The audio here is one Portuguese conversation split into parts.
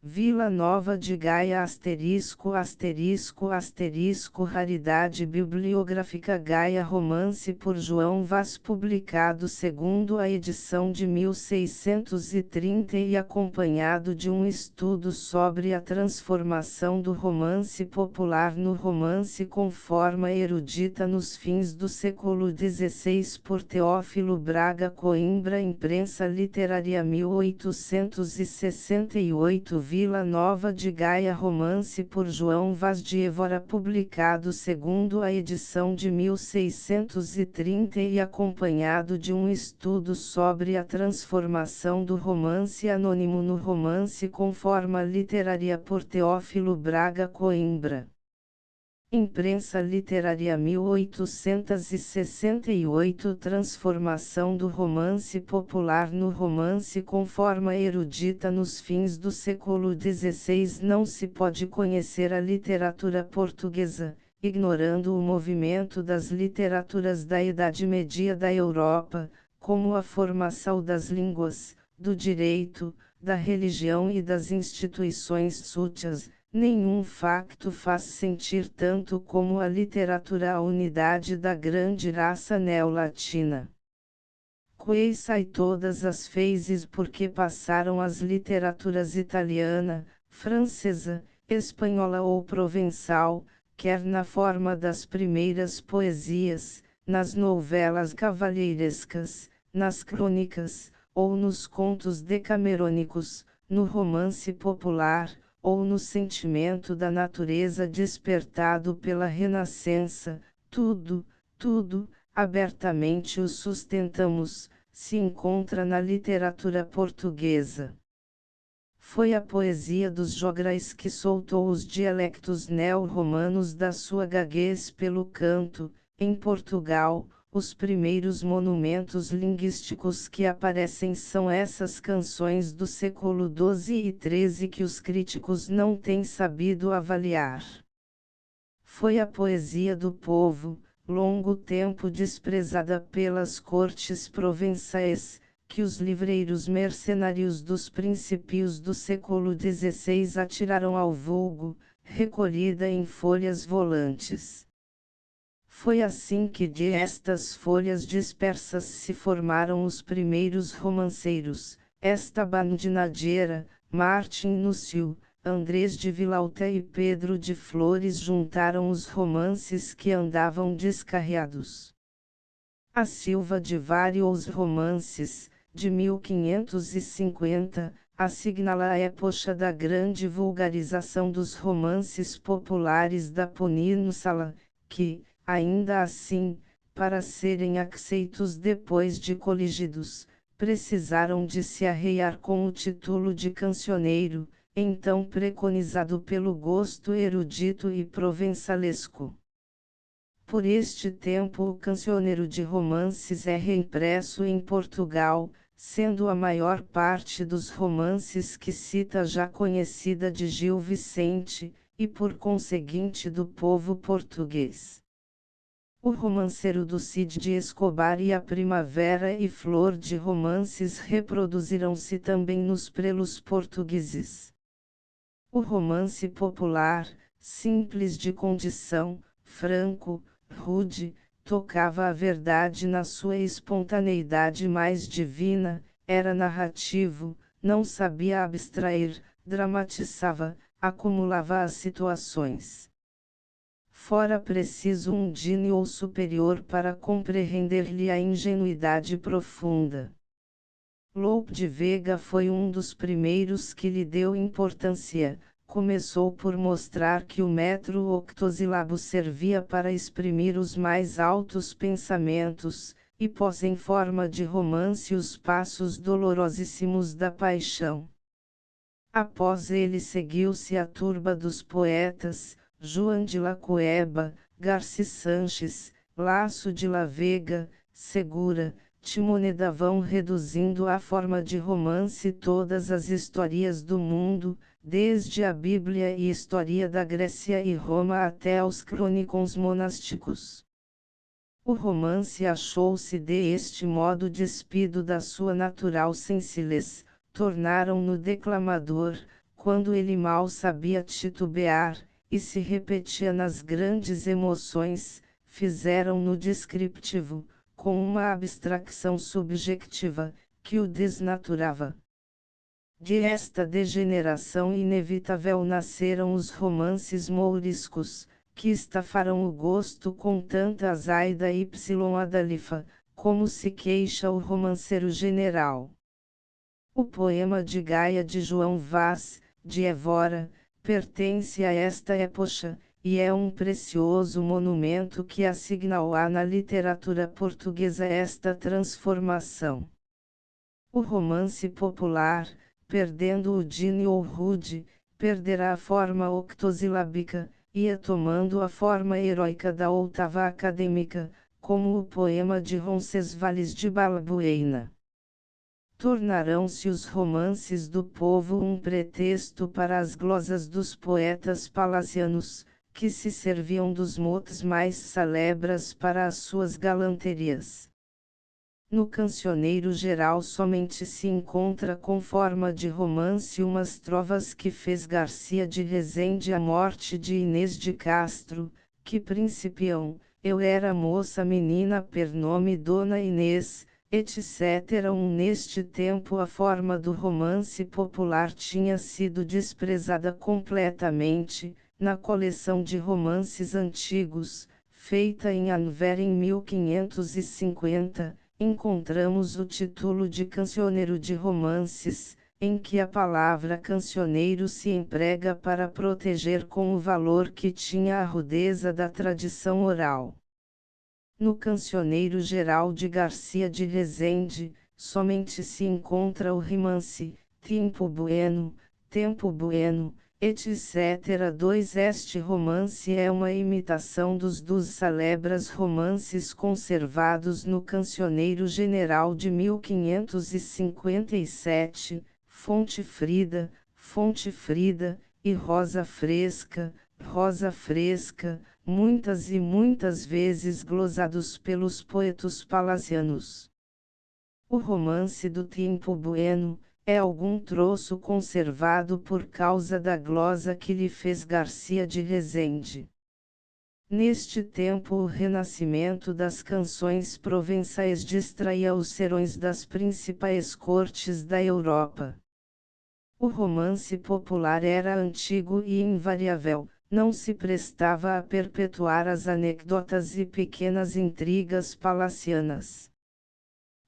Vila Nova de Gaia *** Raridade bibliográfica Gaia Romance por João Vaz publicado segundo a edição de 1630 e acompanhado de um estudo sobre a transformação do romance popular no romance com forma erudita nos fins do século XVI por Teófilo Braga Coimbra Imprensa Literária 1868 Vila Nova de Gaia Romance por João Vaz de Évora publicado segundo a edição de 1630 e acompanhado de um estudo sobre a transformação do romance anônimo no romance com forma literária por Teófilo Braga Coimbra. Imprensa Literária 1868 Transformação do romance popular no romance com forma erudita nos fins do século XVI. Não se pode conhecer a literatura portuguesa, ignorando o movimento das literaturas da Idade Média da Europa, como a formação das línguas, do direito, da religião e das instituições sútias. Nenhum facto faz sentir tanto como a literatura a unidade da grande raça neolatina. Quei sai todas as phases porque passaram as literaturas italiana, francesa, espanhola ou provençal, quer na forma das primeiras poesias, nas novelas cavalheirescas, nas crônicas, ou nos contos decamerônicos, no romance popular, ou no sentimento da natureza despertado pela Renascença, tudo, abertamente o sustentamos, se encontra na literatura portuguesa. Foi a poesia dos jograis que soltou os dialectos neo-romanos da sua gaguez pelo canto. Em Portugal, os primeiros monumentos linguísticos que aparecem são essas canções do século XII e XIII que os críticos não têm sabido avaliar. Foi a poesia do povo, longo tempo desprezada pelas cortes provençais, que os livreiros mercenários dos princípios do século XVI atiraram ao vulgo, recolhida em folhas volantes. Foi assim que de estas folhas dispersas se formaram os primeiros romanceiros, Esteban de Nájera, Martim Núcio, Andrés de Vilalta e Pedro de Flores juntaram os romances que andavam descarriados. A Silva de vários romances, de 1550, assinala a época da grande vulgarização dos romances populares da Península, que, ainda assim, para serem aceitos depois de coligidos, precisaram de se arrear com o título de cancioneiro, então preconizado pelo gosto erudito e provençalesco. Por este tempo o cancioneiro de romances é reimpresso em Portugal, sendo a maior parte dos romances que cita já conhecida de Gil Vicente, e por conseguinte do povo português. O Romanceiro do Cid de Escobar e a Primavera e Flor de romances reproduziram-se também nos prelos portugueses. O romance popular, simples de condição, franco, rude, tocava a verdade na sua espontaneidade mais divina, era narrativo, não sabia abstrair, dramatizava, acumulava as situações. Fora preciso um gênio ou superior para compreender-lhe a ingenuidade profunda. Lope de Vega foi um dos primeiros que lhe deu importância. Começou por mostrar que o metro octosílabo servia para exprimir os mais altos pensamentos, e pôs em forma de romance os passos dolorosíssimos da paixão. Após ele seguiu-se a turba dos poetas, João de la Cueva, Garci Sanches, Lasso de la Vega, Segura, Timoneda vão reduzindo à forma de romance todas as histórias do mundo, desde a Bíblia e História da Grécia e Roma até aos crônicons monásticos. O romance achou-se de este modo despido da sua natural sencillez, tornaram-no declamador, quando ele mal sabia titubear, e se repetia nas grandes emoções, fizeram-no descritivo, com uma abstração subjetiva, que o desnaturava. De esta degeneração inevitável nasceram os romances mouriscos, que estafaram o gosto com tanta azaida y adalifa, como se queixa o romanceiro general. O poema de Gaia de João Vaz, de Évora, pertence a esta época, e é um precioso monumento que assinala na literatura portuguesa esta transformação. O romance popular, perdendo o dine ou rude, perderá a forma octossilábica, ia tomando a forma heróica da oitava acadêmica, como o poema de Roncesvalles de Balbuena. Tornarão-se os romances do povo um pretexto para as glosas dos poetas palacianos, que se serviam dos motes mais celebres para as suas galanterias. No Cancioneiro Geral somente se encontra com forma de romance umas trovas que fez Garcia de Rezende à morte de Inês de Castro, que principiam: eu era moça menina per nome Dona Inês, etc. Neste tempo a forma do romance popular tinha sido desprezada completamente. Na coleção de romances antigos, feita em Anver em 1550, encontramos o título de Cancioneiro de Romances, em que a palavra cancioneiro se emprega para proteger com o valor que tinha a rudeza da tradição oral. No Cancioneiro Geral de Garcia de Rezende, somente se encontra o rimance, tempo bueno, etc. Este romance é uma imitação dos celebres romances conservados no Cancioneiro General de 1557, Fonte Frida, e Rosa Fresca, muitas e muitas vezes glosados pelos poetas palacianos. O romance do tempo bueno é algum troço conservado por causa da glosa que lhe fez Garcia de Rezende. Neste tempo o renascimento das canções provençais distraía os serões das principais cortes da Europa. O romance popular era antigo e invariável, não se prestava a perpetuar as anedotas e pequenas intrigas palacianas.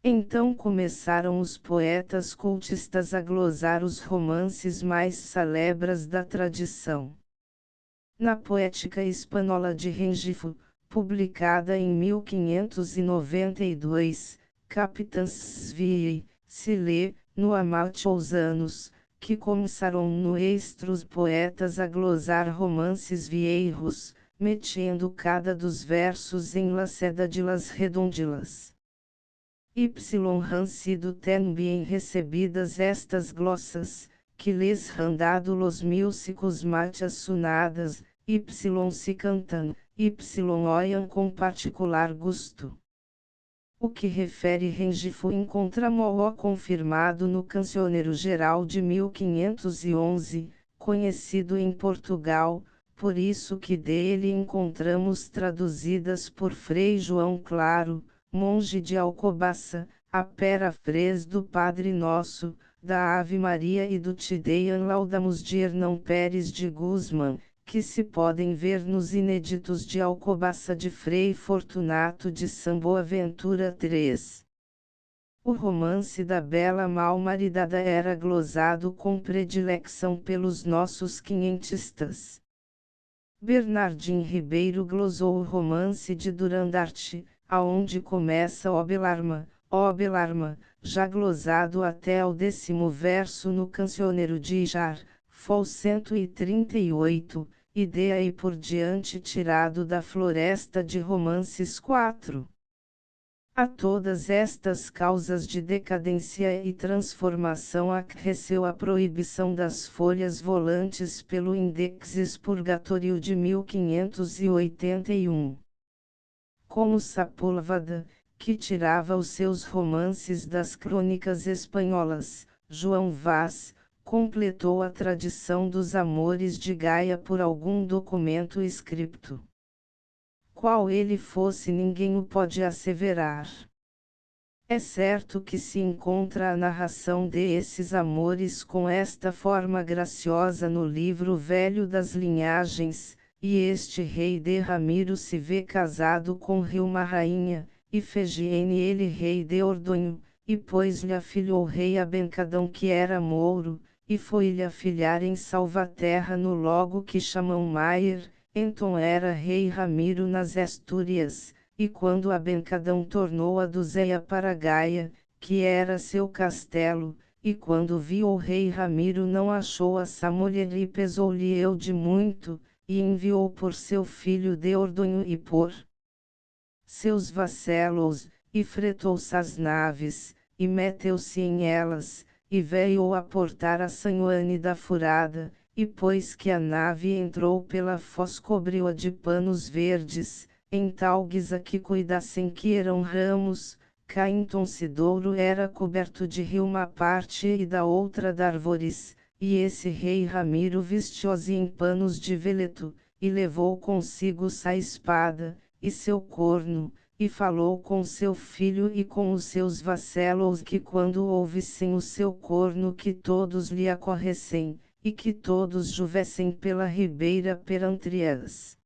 Então começaram os poetas cultistas a glosar os romances mais celebres da tradição. Na Poética Espanhola de Rengifo, publicada em 1592, Capitães Svii, se lê, no amate os anos, que começaram nuestros poetas a glosar romances vieiros, metendo cada dos versos em la seda de las redondilas. Han sido também recebidas estas glossas, que lhes han dado los músicos mate sonadas, se cantam, oiam com particular gusto. O que refere Rengifo encontramo-o confirmado no Cancioneiro Geral de 1511, conhecido em Portugal, por isso que dele encontramos traduzidas por Frei João Claro, monge de Alcobaça, a parafrase do Padre Nosso, da Ave Maria e do Te Deum Laudamus de Hernão Pérez de Guzmán, que se podem ver nos inéditos de Alcobaça de Frei Fortunato de São Boaventura 3. O romance da Bela Mal-Maridada era glosado com predileção pelos nossos quinhentistas. Bernardim Ribeiro glosou o romance de Durandarte, aonde começa o Belarma, já glosado até ao 10º verso no Cancioneiro de Ijar, Fol 138, e de aí por diante tirado da Floresta de Romances 4. A todas estas causas de decadência e transformação acresceu a proibição das folhas volantes pelo Index Expurgatório de 1581. Como Sepúlveda, que tirava os seus romances das crônicas espanholas, João Vaz, completou a tradição dos amores de Gaia por algum documento escrito. Qual ele fosse, ninguém o pode asseverar. É certo que se encontra a narração de esses amores com esta forma graciosa no livro velho das linhagens, e este rei de Ramiro se vê casado com Rilma rainha, e Fegiene ele rei de Ordonho, e pôs-lhe a filho o rei Abencadão que era mouro, e foi-lhe a filhar em Salvaterra no logo que chamam Maier, então era rei Ramiro nas Astúrias. E quando Abencadão tornou a Duzéia para Gaia, que era seu castelo, e quando viu o rei Ramiro não achou essa mulher e pesou-lhe eu de muito, e enviou por seu filho de Ordonho e por seus vassalos, e fretou-se as naves, e meteu-se em elas, e veio a portar a Sanhoane da Furada, e pois que a nave entrou pela foz cobriu-a de panos verdes, em tal guisa que cuidassem que eram ramos, cá então Cidouro era coberto de rio uma parte e da outra d'árvores, e esse rei Ramiro vestiu-se em panos de veleto, e levou consigo sua espada, e seu corno, e falou com seu filho e com os seus vassalos que quando ouvissem o seu corno que todos lhe acorressem, e que todos juvessem pela ribeira perante as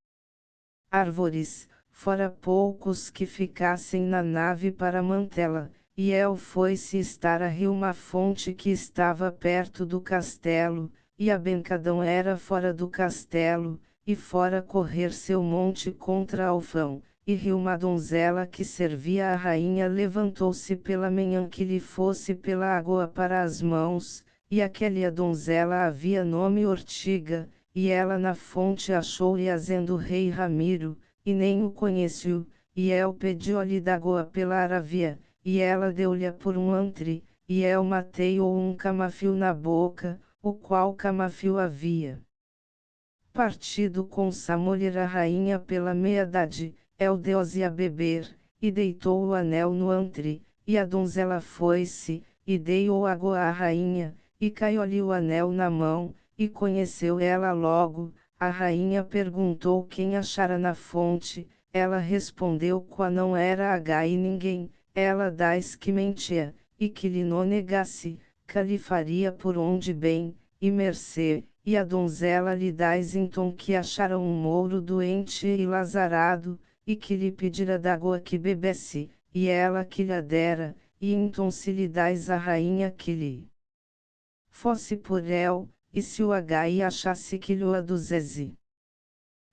árvores, fora poucos que ficassem na nave para mantê-la, e El foi-se estar a rir uma fonte que estava perto do castelo, e Abencadão era fora do castelo, e fora correr seu monte contra Alfão, e riu uma donzela que servia a rainha levantou-se pela manhã que lhe fosse pela água para as mãos, e aquela donzela havia nome Ortiga, e ela na fonte achou-lhe azendo o rei Ramiro, e nem o conheceu, e El pediu-lhe d'água pela aravia, e ela deu-lhe por um antre, e El matei-o um camafio na boca, o qual camafio havia partido com sa mulher a rainha pela meia-idade, El deu-se a beber, e deitou o anel no antre, e a donzela foi-se, e deu água à rainha, e caiu-lhe o anel na mão, e conheceu ela logo. A rainha perguntou quem achara na fonte, ela respondeu qua não era H e ninguém, ela dás que mentia, e que lhe não negasse, que lhe faria por onde bem, e mercê, e a donzela lhe dás então que achara um mouro doente e lazarado, e que lhe pedira d'água que bebesse, e ela que lhe dera, e então se lhe dás a rainha que lhe fosse por El, e se o H achasse que lhe aduzesse.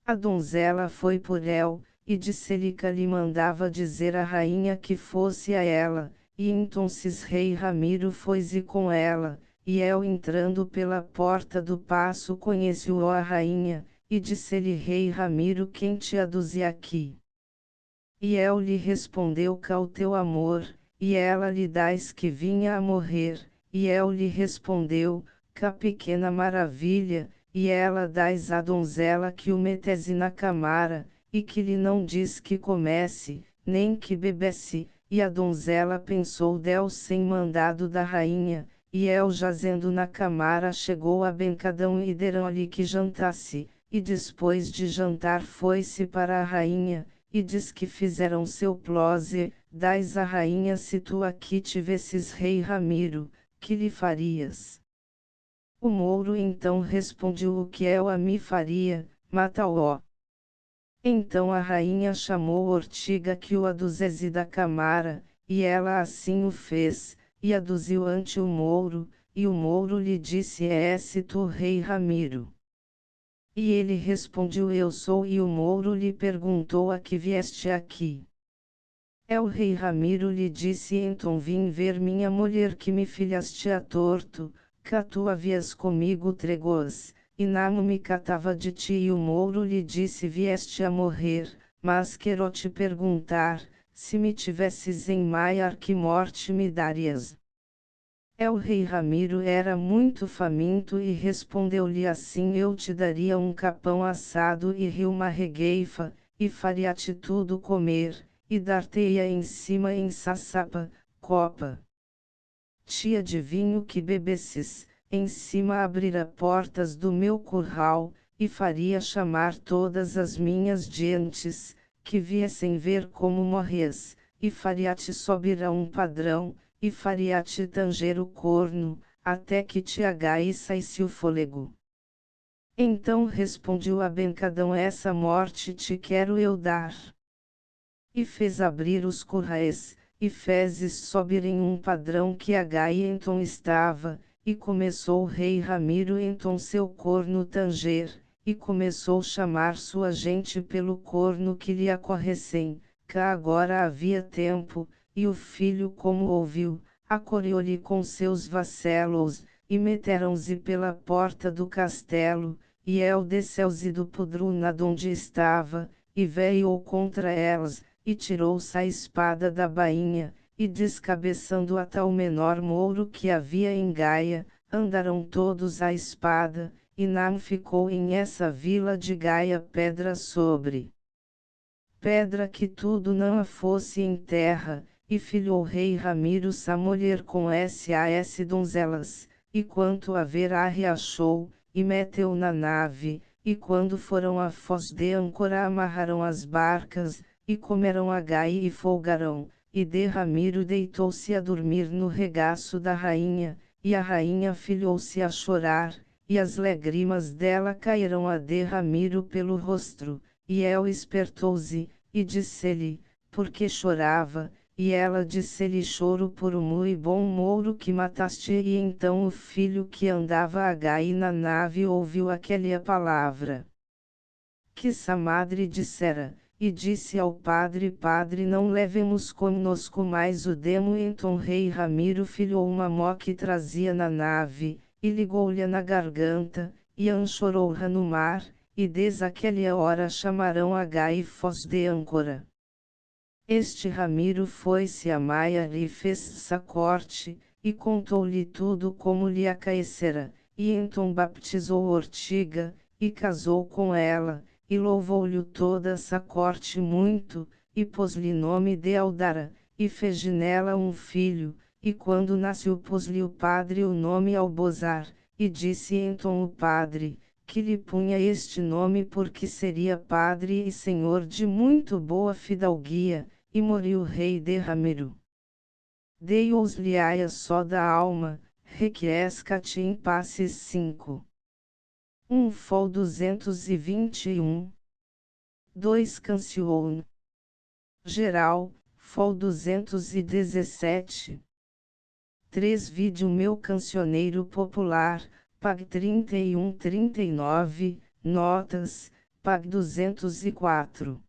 A donzela foi por El, e disse-lhe que lhe mandava dizer a rainha que fosse a ela, e então rei Ramiro foi-se com ela, e El entrando pela porta do paço conheceu a rainha, e disse-lhe rei Ramiro quem te aduze aqui. E El lhe respondeu que ao teu amor, e ela lhe dás que vinha a morrer, e El lhe respondeu, que a pequena maravilha, e ela dás à donzela que o metese na camara, e que lhe não diz que comesse, nem que bebesse, e a donzela pensou del sem mandado da rainha, e El jazendo na camara chegou a Bencadão e deram-lhe que jantasse, e depois de jantar foi-se para a rainha, e diz que fizeram seu plose, dás a rainha se tu aqui tivesses rei Ramiro, que lhe farias? O mouro então respondeu o que eu a mim faria, mata-o. Então a rainha chamou Ortiga que o aduzesse da camara, e ela assim o fez, e aduziu ante o mouro, e o mouro lhe disse és tu rei Ramiro. E ele respondeu eu sou e o mouro lhe perguntou a que vieste aqui. O rei Ramiro lhe disse então vim ver minha mulher que me filhaste a torto, que tu havias comigo tregos, e não me catava de ti e o mouro lhe disse vieste a morrer, mas quero te perguntar, se me tivesses em Maiar que morte me darias? O rei Ramiro era muito faminto e respondeu-lhe assim eu te daria um capão assado e uma regueifa, e faria-te tudo comer, e dar-te-ia em cima em sassapa, copa. Tia de vinho que bebesses, em cima abrira portas do meu curral, e faria chamar todas as minhas gentes, que viessem ver como morres, e faria-te subir a um padrão, e faria-te tanger o corno, até que te saísse o fôlego. Então respondeu Abencadão: essa morte te quero eu dar. E fez abrir os currais, e fezes subir em um padrão que então estava, e começou o rei Ramiro então seu corno tanger, e começou chamar sua gente pelo corno que lhe acorrecem, que agora havia tempo, e o filho como ouviu, acorreu-lhe com seus vassalos, e meteram-se pela porta do castelo, e desceu-se do podruna donde estava, e veio contra elas, e tirou-se a espada da bainha, e descabeçando até o menor mouro que havia em Gaia, andaram todos à espada, e não ficou em essa vila de Gaia pedra sobre pedra que tudo não a fosse em terra, e filhou o rei Ramiro a mulher com sas donzelas, e quanto haver achou, e meteu na nave, e quando foram a Foz de Âncora amarraram as barcas, e comeram a Gaia e folgaram, e de Ramiro deitou-se a dormir no regaço da rainha, e a rainha filhou-se a chorar, e as lágrimas dela caíram a de Ramiro pelo rosto, e espertou-se, e disse-lhe, por que chorava? E ela disse-lhe: choro por o muito bom mouro que mataste. E então o filho que andava a Gaia na nave ouviu aquela palavra que sua madre dissera, e disse ao padre: Padre, não levemos conosco mais o demo. Então rei Ramiro filhou uma mó que trazia na nave, e ligou-lhe na garganta, e anchorou-a no mar, e desde aquela hora chamarão a Gaia Foz de Âncora. Este Ramiro foi-se a Maia e fez-se a corte, e contou-lhe tudo como lhe acaecera, e então baptizou Ortiga, e casou com ela, e louvou-lhe toda essa corte muito, e pôs-lhe nome de Aldara, e fez nela um filho, e quando nasceu pôs-lhe o padre o nome Albozar, e disse então o padre, que lhe punha este nome porque seria padre e senhor de muito boa fidalguia, e morreu o rei de Ramiro. Deus-lhe aia só da alma, requiescat in pacis 5. 1 Fol 221. 2 Cancion. Geral, Fol 217. 3 Vídeo meu cancioneiro popular, Pag 3139, notas, Pag 204.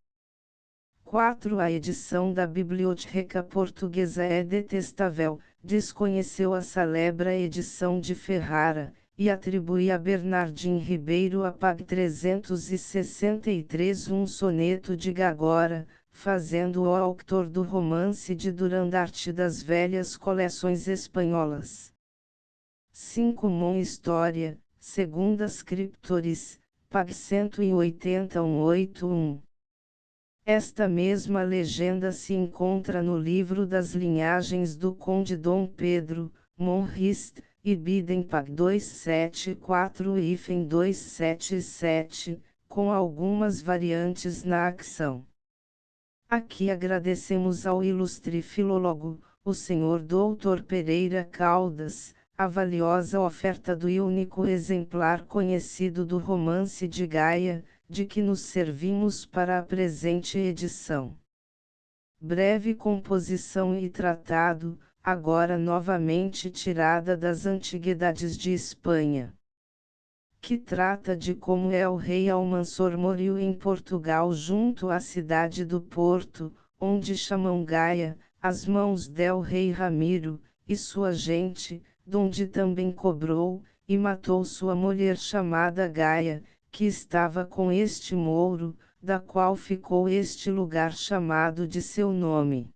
4 A edição da Biblioteca Portuguesa é detestável, desconheceu a celebra edição de Ferrara, e atribui a Bernardim Ribeiro a Pag 363 um soneto de Gagora, fazendo-o autor do romance de Durandarte das velhas coleções espanholas. 5 Mon História, segunda Scriptores, Pag 181. Esta mesma legenda se encontra no livro das linhagens do Conde Dom Pedro, Monrist, e Biden Pag 274-277, com algumas variantes na acção. Aqui agradecemos ao ilustre filólogo, o Sr. Dr. Pereira Caldas, a valiosa oferta do único exemplar conhecido do romance de Gaia, de que nos servimos para a presente edição. Breve composição e tratado, agora novamente tirada das Antiguidades de Espanha, que trata de como o rei Almansor morreu em Portugal junto à cidade do Porto, onde chamam Gaia, as mãos del rei Ramiro, e sua gente, donde também cobrou, e matou sua mulher chamada Gaia, que estava com este mouro, da qual ficou este lugar chamado de seu nome.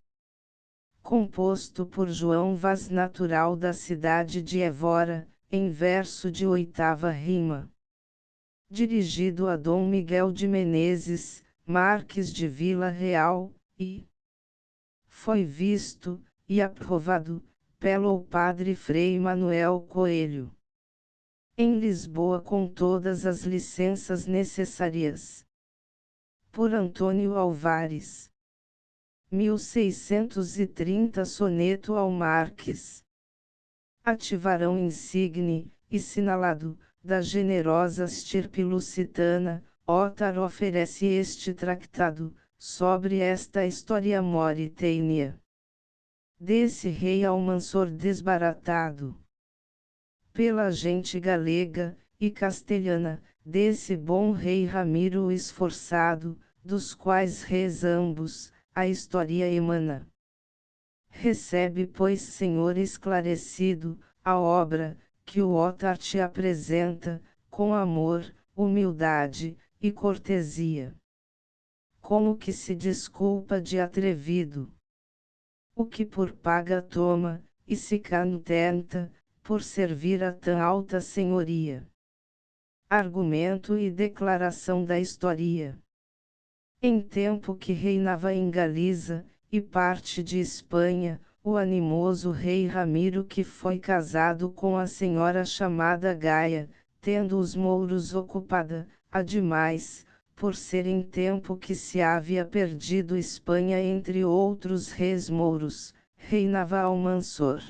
Composto por João Vaz, natural da cidade de Évora, em verso de 8ª rima. Dirigido a Dom Miguel de Menezes, Marques de Vila Real, e foi visto, e aprovado, pelo Padre Frei Manuel Coelho. em Lisboa com todas as licenças necessárias. Por Antônio Álvares. 1630 Soneto ao Marques. Ativarão insigne, e sinalado, da generosa estirpe lusitana, Ótar oferece este tractado, sobre esta história moritânia. Desse rei Almansor desbaratado pela gente galega e castelhana, desse bom rei Ramiro esforçado, dos quais reis ambos, a história emana. Recebe, pois, Senhor esclarecido, a obra, que o Ótar te apresenta, com amor, humildade, e cortesia. Como que se desculpa de atrevido, o que por paga toma, e se contenta, por servir a tão alta senhoria. Argumento e declaração da história. Em tempo que reinava em Galiza, e parte de Espanha, o animoso rei Ramiro que foi casado com a senhora chamada Gaia, tendo os mouros ocupada, ademais, por ser em tempo que se havia perdido Espanha entre outros reis mouros, reinava Almansor.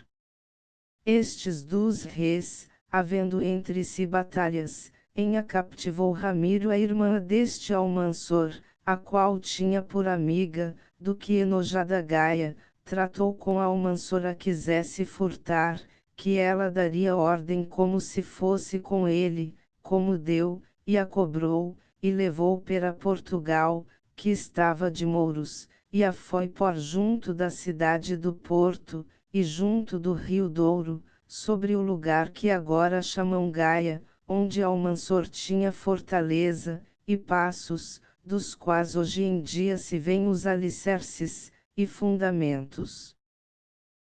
Estes dos reis, havendo entre si batalhas, a captivou Ramiro a irmã deste Almansor, a qual tinha por amiga, do que enojada Gaia, tratou com Almansor a quisesse furtar, que ela daria ordem como se fosse com ele, como deu, e a cobrou, e levou para Portugal, que estava de mouros, e a foi pôr junto da cidade do Porto, e junto do Rio Douro, sobre o lugar que agora chamam Gaia, onde Almansor tinha fortaleza, e passos, dos quais hoje em dia se vêem os alicerces, e fundamentos.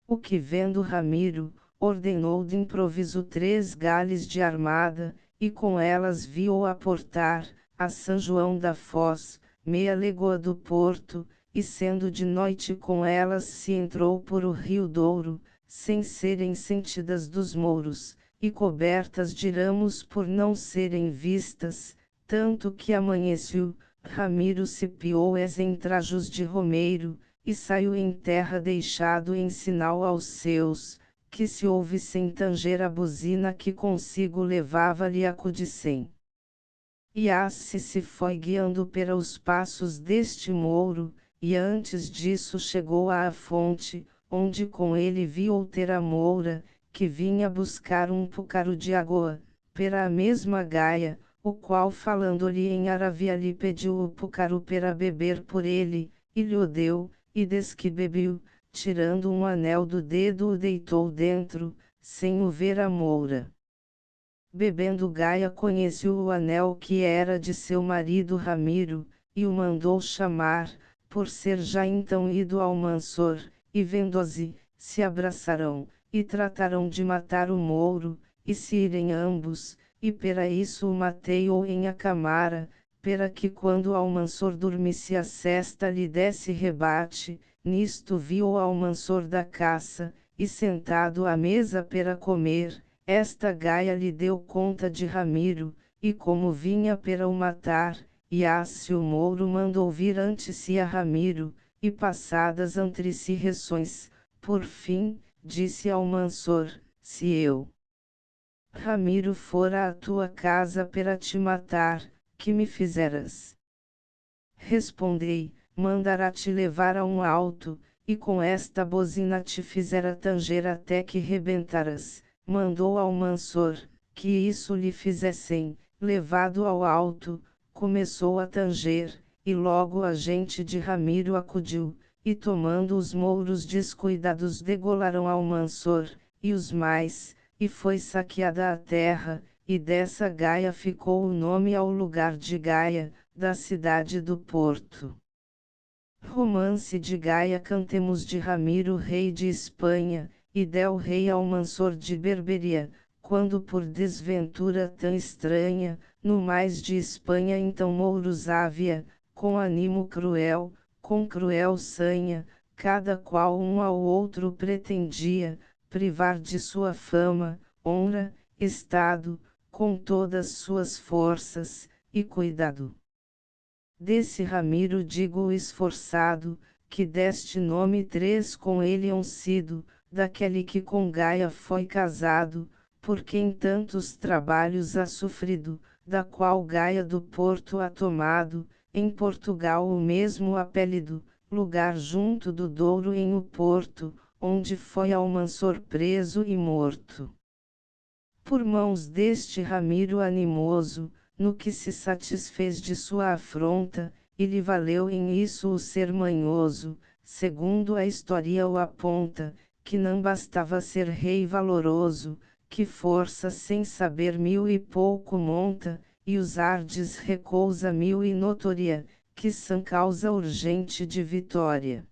O que vendo Ramiro, ordenou de improviso 3 gales de armada, e com elas viu aportar, a São João da Foz, meia legoa do Porto, e sendo de noite com elas se entrou por o Rio Douro, sem serem sentidas dos mouros, e cobertas de ramos por não serem vistas, tanto que amanheceu, Ramiro se piou em trajos de romeiro, e saiu em terra deixado em sinal aos seus, que se ouvissem tanger a buzina que consigo levava-lhe a cudicem. E assim se foi guiando para os passos deste mouro, e antes disso chegou à fonte, onde com ele viu outra moura, que vinha buscar um pucaro de água, pera a mesma Gaia, o qual falando-lhe em Aravia lhe pediu o pucaro para beber por ele, e lhe o deu, e des que bebeu, tirando um anel do dedo o deitou dentro, sem o ver a moura. Bebendo Gaia conheceu o anel que era de seu marido Ramiro, e o mandou chamar, por ser já então ido ao Almansor, e vendo-se, se abraçarão, e tratarão de matar o mouro, e se irem ambos, e pera isso o matei-o em a camara, pera que quando Almansor dormisse a cesta lhe desse rebate, nisto viu o Almansor da caça, e sentado à mesa pera comer, esta Gaia lhe deu conta de Ramiro, e como vinha para o matar, e o mouro mandou vir ante si a Ramiro, e passadas entre si reções, por fim, disse ao Almansor, se eu, Ramiro, fora à tua casa para te matar, que me fizeras? Respondei, mandará-te levar a um alto, e com esta bozina te fizera tanger até que rebentaras. Mandou ao Almansor, que isso lhe fizessem, levado ao alto, começou a tanger, e logo a gente de Ramiro acudiu, e tomando os mouros descuidados degolaram ao Almansor, e os mais, e foi saqueada a terra, e dessa Gaia ficou o nome ao lugar de Gaia, da cidade do Porto. Romance de Gaia. Cantemos de Ramiro, rei de Espanha, e del rei Almansor de Berberia, quando por desventura tão estranha, no mais de Espanha então mouros havia, com animo cruel, com cruel sanha, cada qual um ao outro pretendia, privar de sua fama, honra, estado, com todas suas forças, e cuidado. Desse Ramiro digo o esforçado, que deste nome 3 com ele sido, daquele que com Gaia foi casado, por quem tantos trabalhos ha sofrido, da qual Gaia do Porto ha tomado, em Portugal o mesmo apelido, lugar junto do Douro em o Porto, onde foi Almansor preso e morto. Por mãos deste Ramiro animoso, no que se satisfez de sua afronta, e lhe valeu em isso o ser manhoso, segundo a história o aponta, que não bastava ser rei valoroso, que força sem saber mil e pouco monta, e os ardes recousa mil e notoria, que são causa urgente de vitória.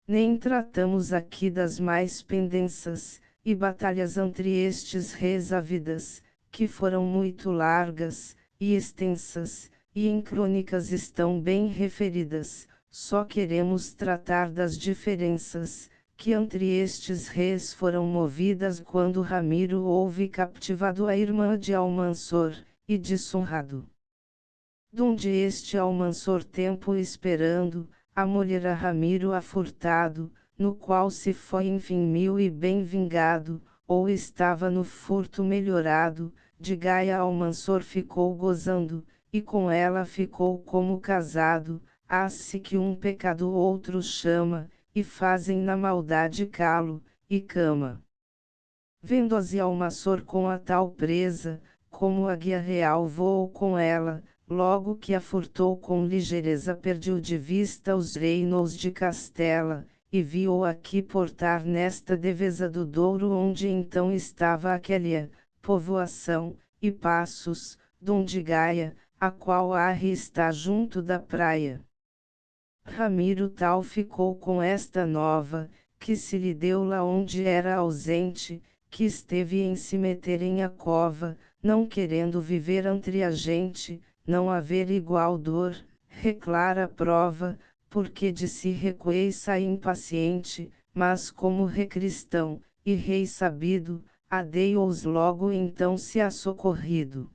Nem tratamos aqui das mais pendências, e batalhas entre estes reis havidas, que foram muito largas, e extensas, e em crônicas estão bem referidas, só queremos tratar das diferenças, que entre estes reis foram movidas quando Ramiro houve captivado a irmã de Almansor, e desonrado. Donde este Almansor tempo esperando, a mulher a Ramiro a furtado, no qual se foi enfim mil e bem vingado, ou estava no furto melhorado, de Gaia Almansor ficou gozando, e com ela ficou como casado, há-se que um pecado outro chama, e fazem na maldade calo, e cama. Vendo-se Almansor com a tal presa, como a guia real voou com ela, logo que a furtou com ligeireza perdeu de vista os reinos de Castela, e viu aqui portar nesta devesa do Douro onde então estava aquela povoação, e Passos, donde Gaia, a qual Arre está junto da praia. Ramiro tal ficou com esta nova, que se lhe deu lá onde era ausente, que esteve em se meter em a cova, não querendo viver entre a gente, não haver igual dor, reclara prova, porque de si recueiça impaciente, mas como recristão, e rei sabido, adei-os logo então se ha socorrido.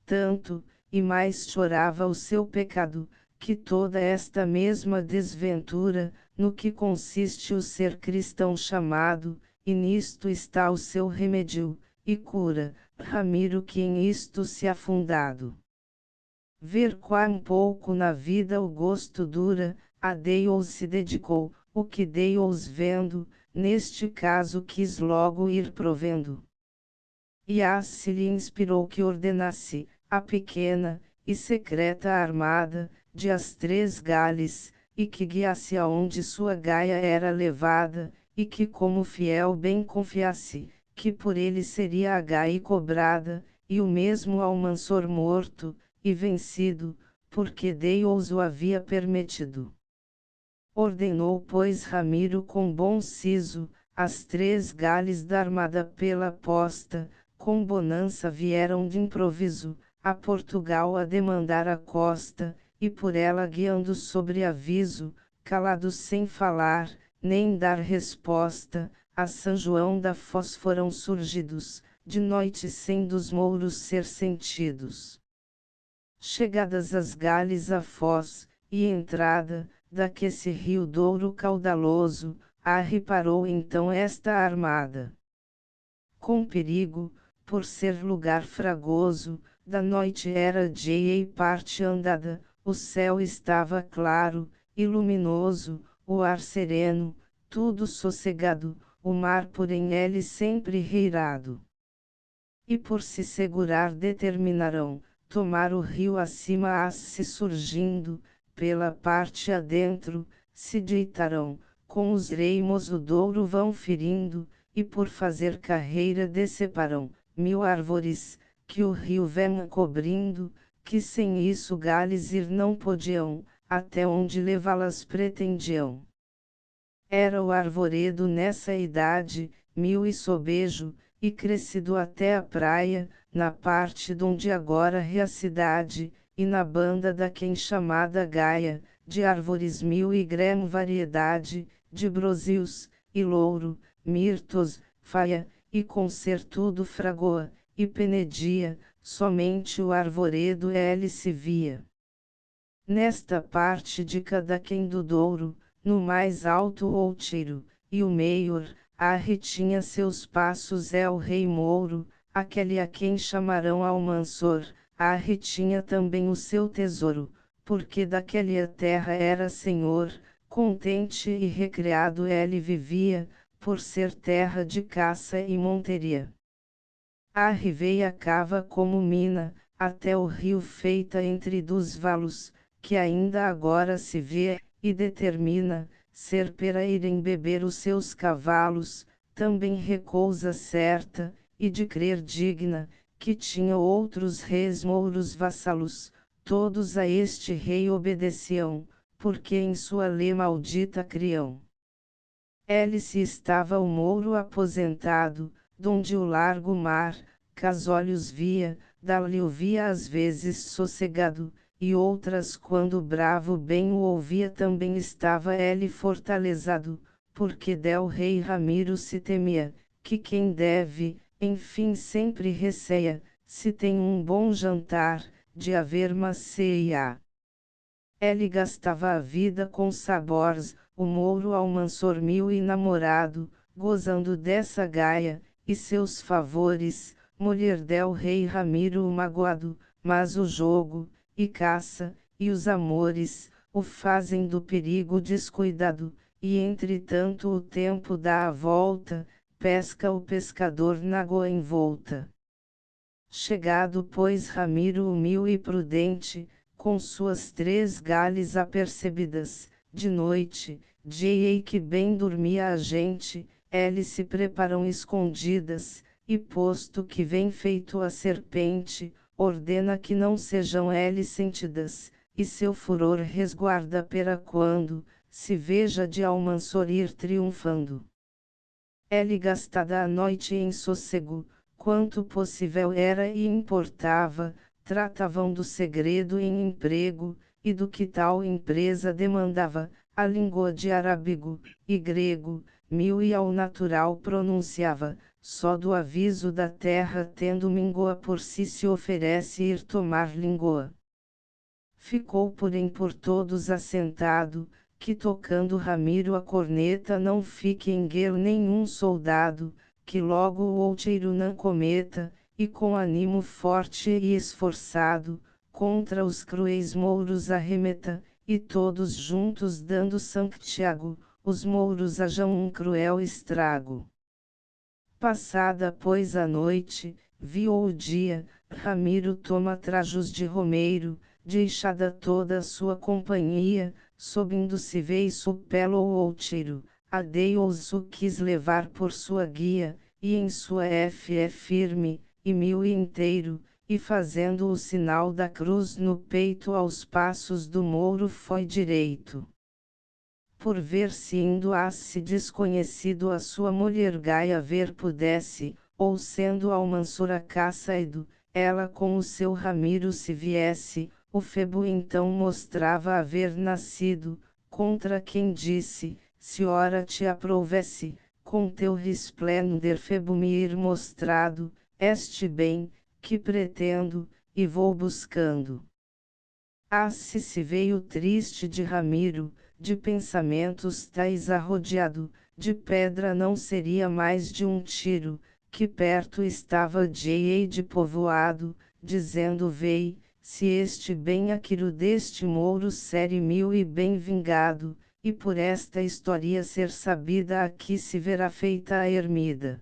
Tanto, e mais chorava o seu pecado, que toda esta mesma desventura, no que consiste o ser cristão chamado, e nisto está o seu remédio, e cura, Ramiro que em isto se afundado. Ver quão pouco na vida o gosto dura, a Deus se dedicou, o que Deus vendo, neste caso quis logo ir provendo. E se lhe inspirou que ordenasse, a pequena, e secreta armada, de as 3 Gales, e que guiasse aonde sua Gaia era levada, e que como fiel bem confiasse, que por ele seria a Gaia cobrada, e o mesmo Almansor morto, e vencido, porque Deus o havia permitido. Ordenou pois Ramiro com bom siso, as 3 Gales da armada pela posta, com bonança vieram de improviso, a Portugal a demandar a costa, e por ela guiando sobre aviso, calados sem falar, nem dar resposta, a São João da Foz foram surgidos, de noite sem dos mouros ser sentidos. Chegadas as Gales à Foz, e entrada, daquesse rio Douro caudaloso, reparou então esta armada. Com perigo, por ser lugar fragoso, da noite era dia e parte andada, o céu estava claro, e luminoso, o ar sereno, tudo sossegado, o mar porém ele sempre reirado. E por se segurar determinaram, tomar o rio acima se surgindo, pela parte adentro, se deitarão, com os reimos o Douro vão ferindo, e por fazer carreira deceparam, 1000 árvores, que o rio vem cobrindo, que sem isso Gales ir não podiam, até onde levá-las pretendiam. Era o arvoredo nessa idade, 1000 e sobejo, e crescido até a praia, na parte donde agora é a cidade, e na banda da quem chamada Gaia, de árvores 1000 e grão variedade, de brosius, e louro, mirtos, faia, e com ser tudo fragoa, e penedia, somente o arvoredo ele se via. Nesta parte de Cadaquém do Douro, no mais alto outeiro, e o meior, Arre tinha seus passos é o rei Mouro, aquele a quem chamarão Almansor, Arre tinha também o seu tesouro, porque daquele a terra era senhor, contente e recreado ele vivia, por ser terra de caça e monteria. Arre veia cava como mina, até o rio feita entre dos valos, que ainda agora se vê, e determina, ser pera irem beber os seus cavalos, também recousa certa, e de crer digna, que tinha outros reis mouros vassalos, todos a este rei obedeciam, porque em sua lei maldita criam. Hélice estava o mouro aposentado, donde o largo mar, cas olhos via, dali o via às vezes sossegado, e outras quando bravo bem o ouvia também estava ele fortalezado, porque del rei Ramiro se temia, que quem deve, enfim sempre receia, se tem um bom jantar, de haver maceia. Ele gastava a vida com sabores, o mouro Almansor mil e namorado, gozando dessa gaia, e seus favores, mulher del rei Ramiro o magoado, mas o jogo, e caça, e os amores, o fazem do perigo descuidado, e entretanto o tempo dá a volta, pesca o pescador na água envolta. Chegado pois Ramiro humil e prudente, com suas 3 gales apercebidas, de noite, dia que bem dormia a gente, eles se preparam escondidas, e posto que vem feito a serpente, ordena que não sejam eles sentidas, e seu furor resguarda pera quando, se veja de Almansor ir triunfando. Ele gastada a noite em sossego, quanto possível era e importava, tratavam do segredo em emprego, e do que tal empresa demandava, a língua de arábigo, e grego, mil e ao natural pronunciava, só do aviso da terra tendo mingoa por si se oferece ir tomar língua. Ficou porém por todos assentado, que tocando Ramiro a corneta não fique em guerra nenhum soldado, que logo o outeiro não cometa, e com ânimo forte e esforçado, contra os cruéis mouros arremeta, e todos juntos dando Santiago, os mouros hajam um cruel estrago. Passada pois a noite, viu o dia, Ramiro toma trajos de romeiro, deixada toda a sua companhia, subindo se veio supelo o outeiro, Adeus-o quis levar por sua guia, e em sua fé firme, e mil e inteiro, e fazendo o sinal da cruz no peito aos passos do mouro foi direito. Por ver se indo se desconhecido a sua mulher Gaia ver pudesse, ou sendo Almansor a caça ido, ela com o seu Ramiro se viesse, o Febo então mostrava haver nascido, contra quem disse, se ora te aprovesse, com teu resplendor Febo me ir mostrado, este bem, que pretendo, e vou buscando. Se veio triste de Ramiro, de pensamentos tais arrodeado, de pedra não seria mais de um tiro, que perto estava de povoado, dizendo vei, se este bem aquilo deste mouro sere mil e bem vingado, e por esta história ser sabida aqui se verá feita a ermida.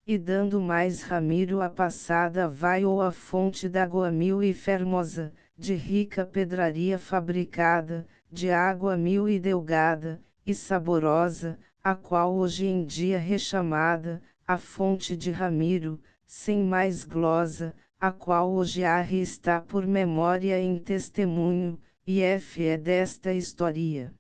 E dando mais Ramiro a passada vai ou a fonte d'água mil e fermosa, de rica pedraria fabricada, de água mil e delgada, e saborosa, a qual hoje em dia rechamada, a fonte de Ramiro, sem mais glosa, a qual hoje Arre está por memória em testemunho, e é desta história.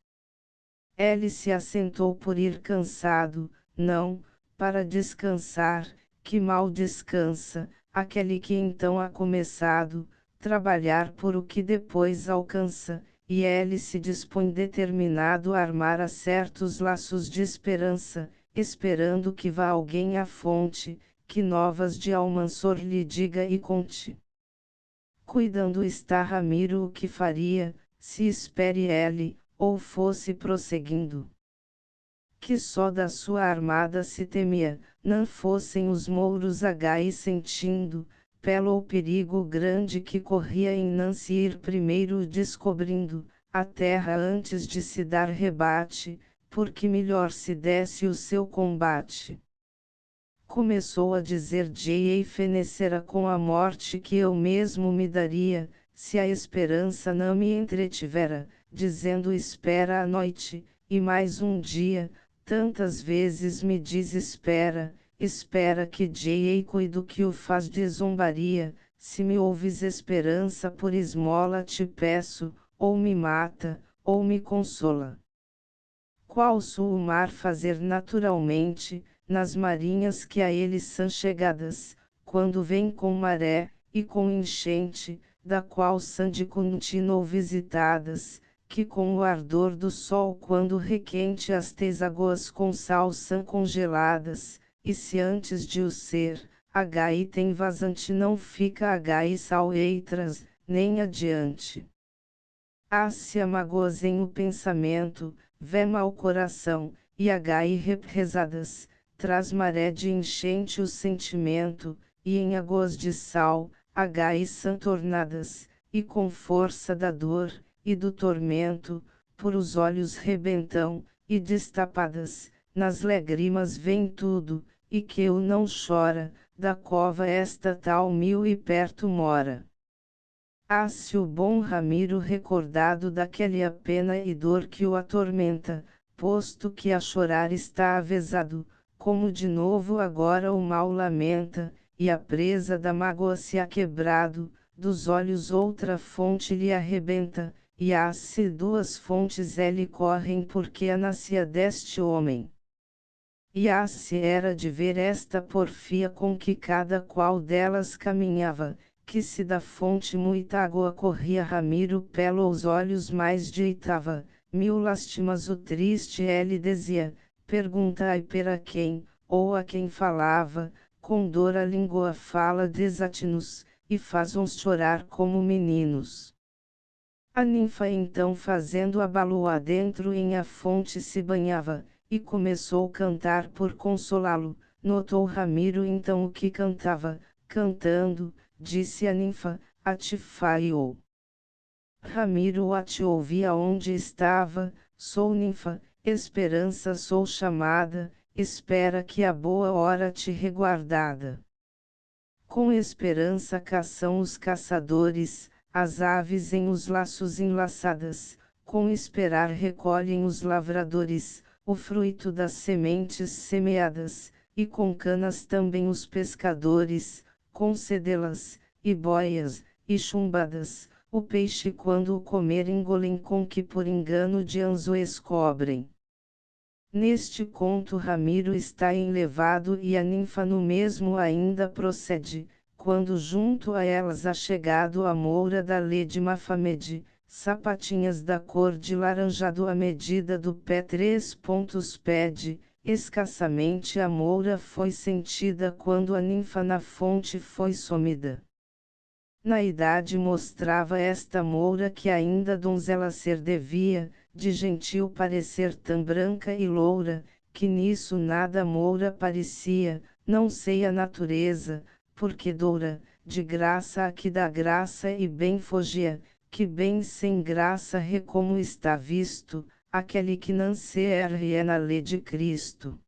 Ele se assentou por ir cansado, não, para descansar, que mal descansa, aquele que então ha começado, trabalhar por o que depois alcança, e ele se dispõe determinado a armar a certos laços de esperança, esperando que vá alguém à fonte, que novas de Almansor lhe diga e conte. Cuidando está Ramiro o que faria, se espere ele, ou fosse prosseguindo. Que só da sua armada se temia, não fossem os mouros e sentindo, pelo perigo grande que corria em não se ir primeiro descobrindo, a terra antes de se dar rebate, porque melhor se desse o seu combate. Começou a dizer J.A. fenecera com a morte que eu mesmo me daria, se a esperança não me entretivera, dizendo espera a noite, e mais um dia, tantas vezes me diz espera, espera que J.A. cuido que o faz de zombaria, se me ouves esperança por esmola te peço, ou me mata, ou me consola. Qual o mar fazer naturalmente, nas marinhas que a ele são chegadas, quando vem com maré, e com enchente, da qual são de contínuo visitadas, que com o ardor do sol quando requente as águas com sal são congeladas, e se antes de o ser, H tem vazante não fica H sal eitras, nem adiante. Se amagoas em o pensamento, vê mau coração, e represadas, traz maré de enchente o sentimento, e em águas de sal, são tornadas, e com força da dor, e do tormento, por os olhos rebentam, e destapadas, nas lágrimas vem tudo, e que eu não chora, da cova esta tal mil e perto mora. Se o bom Ramiro recordado daquela pena e dor que o atormenta, posto que a chorar está avezado, como de novo agora o mal lamenta, e a presa da mágoa se ha quebrado, dos olhos outra fonte lhe arrebenta, e se duas fontes lhe correm porque a nascia deste homem. E se era de ver esta porfia com que cada qual delas caminhava, que se da fonte muita água corria Ramiro pelos olhos mais deitava, mil lástimas o triste ele dizia, perguntai para quem, ou a quem falava, com dor a língua fala desatinos, e faz-ons chorar como meninos. A ninfa então fazendo a baloa dentro em a fonte se banhava, e começou a cantar por consolá-lo, notou Ramiro então o que cantava, cantando, disse a ninfa, Atifai-o. Ramiro te ouvia onde estava, sou ninfa, esperança sou chamada, espera que a boa hora te reguardada. Com esperança caçam os caçadores, as aves em os laços enlaçadas, com esperar recolhem os lavradores, o fruto das sementes semeadas, e com canas também os pescadores, com cedelas, e boias, e chumbadas, o peixe quando o comer engolem com que por engano de anzo escobrem. Neste conto Ramiro está enlevado e a ninfa no mesmo ainda procede, quando junto a elas ha chegado a moura da Lede Mafamede, sapatinhas da cor de laranjado à medida do pé 3 pontos pede, escassamente a moura foi sentida quando a ninfa na fonte foi somida. Na idade mostrava esta moura que ainda donzela ser devia, de gentil parecer tão branca e loura, que nisso nada moura parecia, não sei a natureza, porque doura, de graça a que dá graça e bem fogia, que bem sem graça como está visto, aquele que não se erre é na lei de Cristo.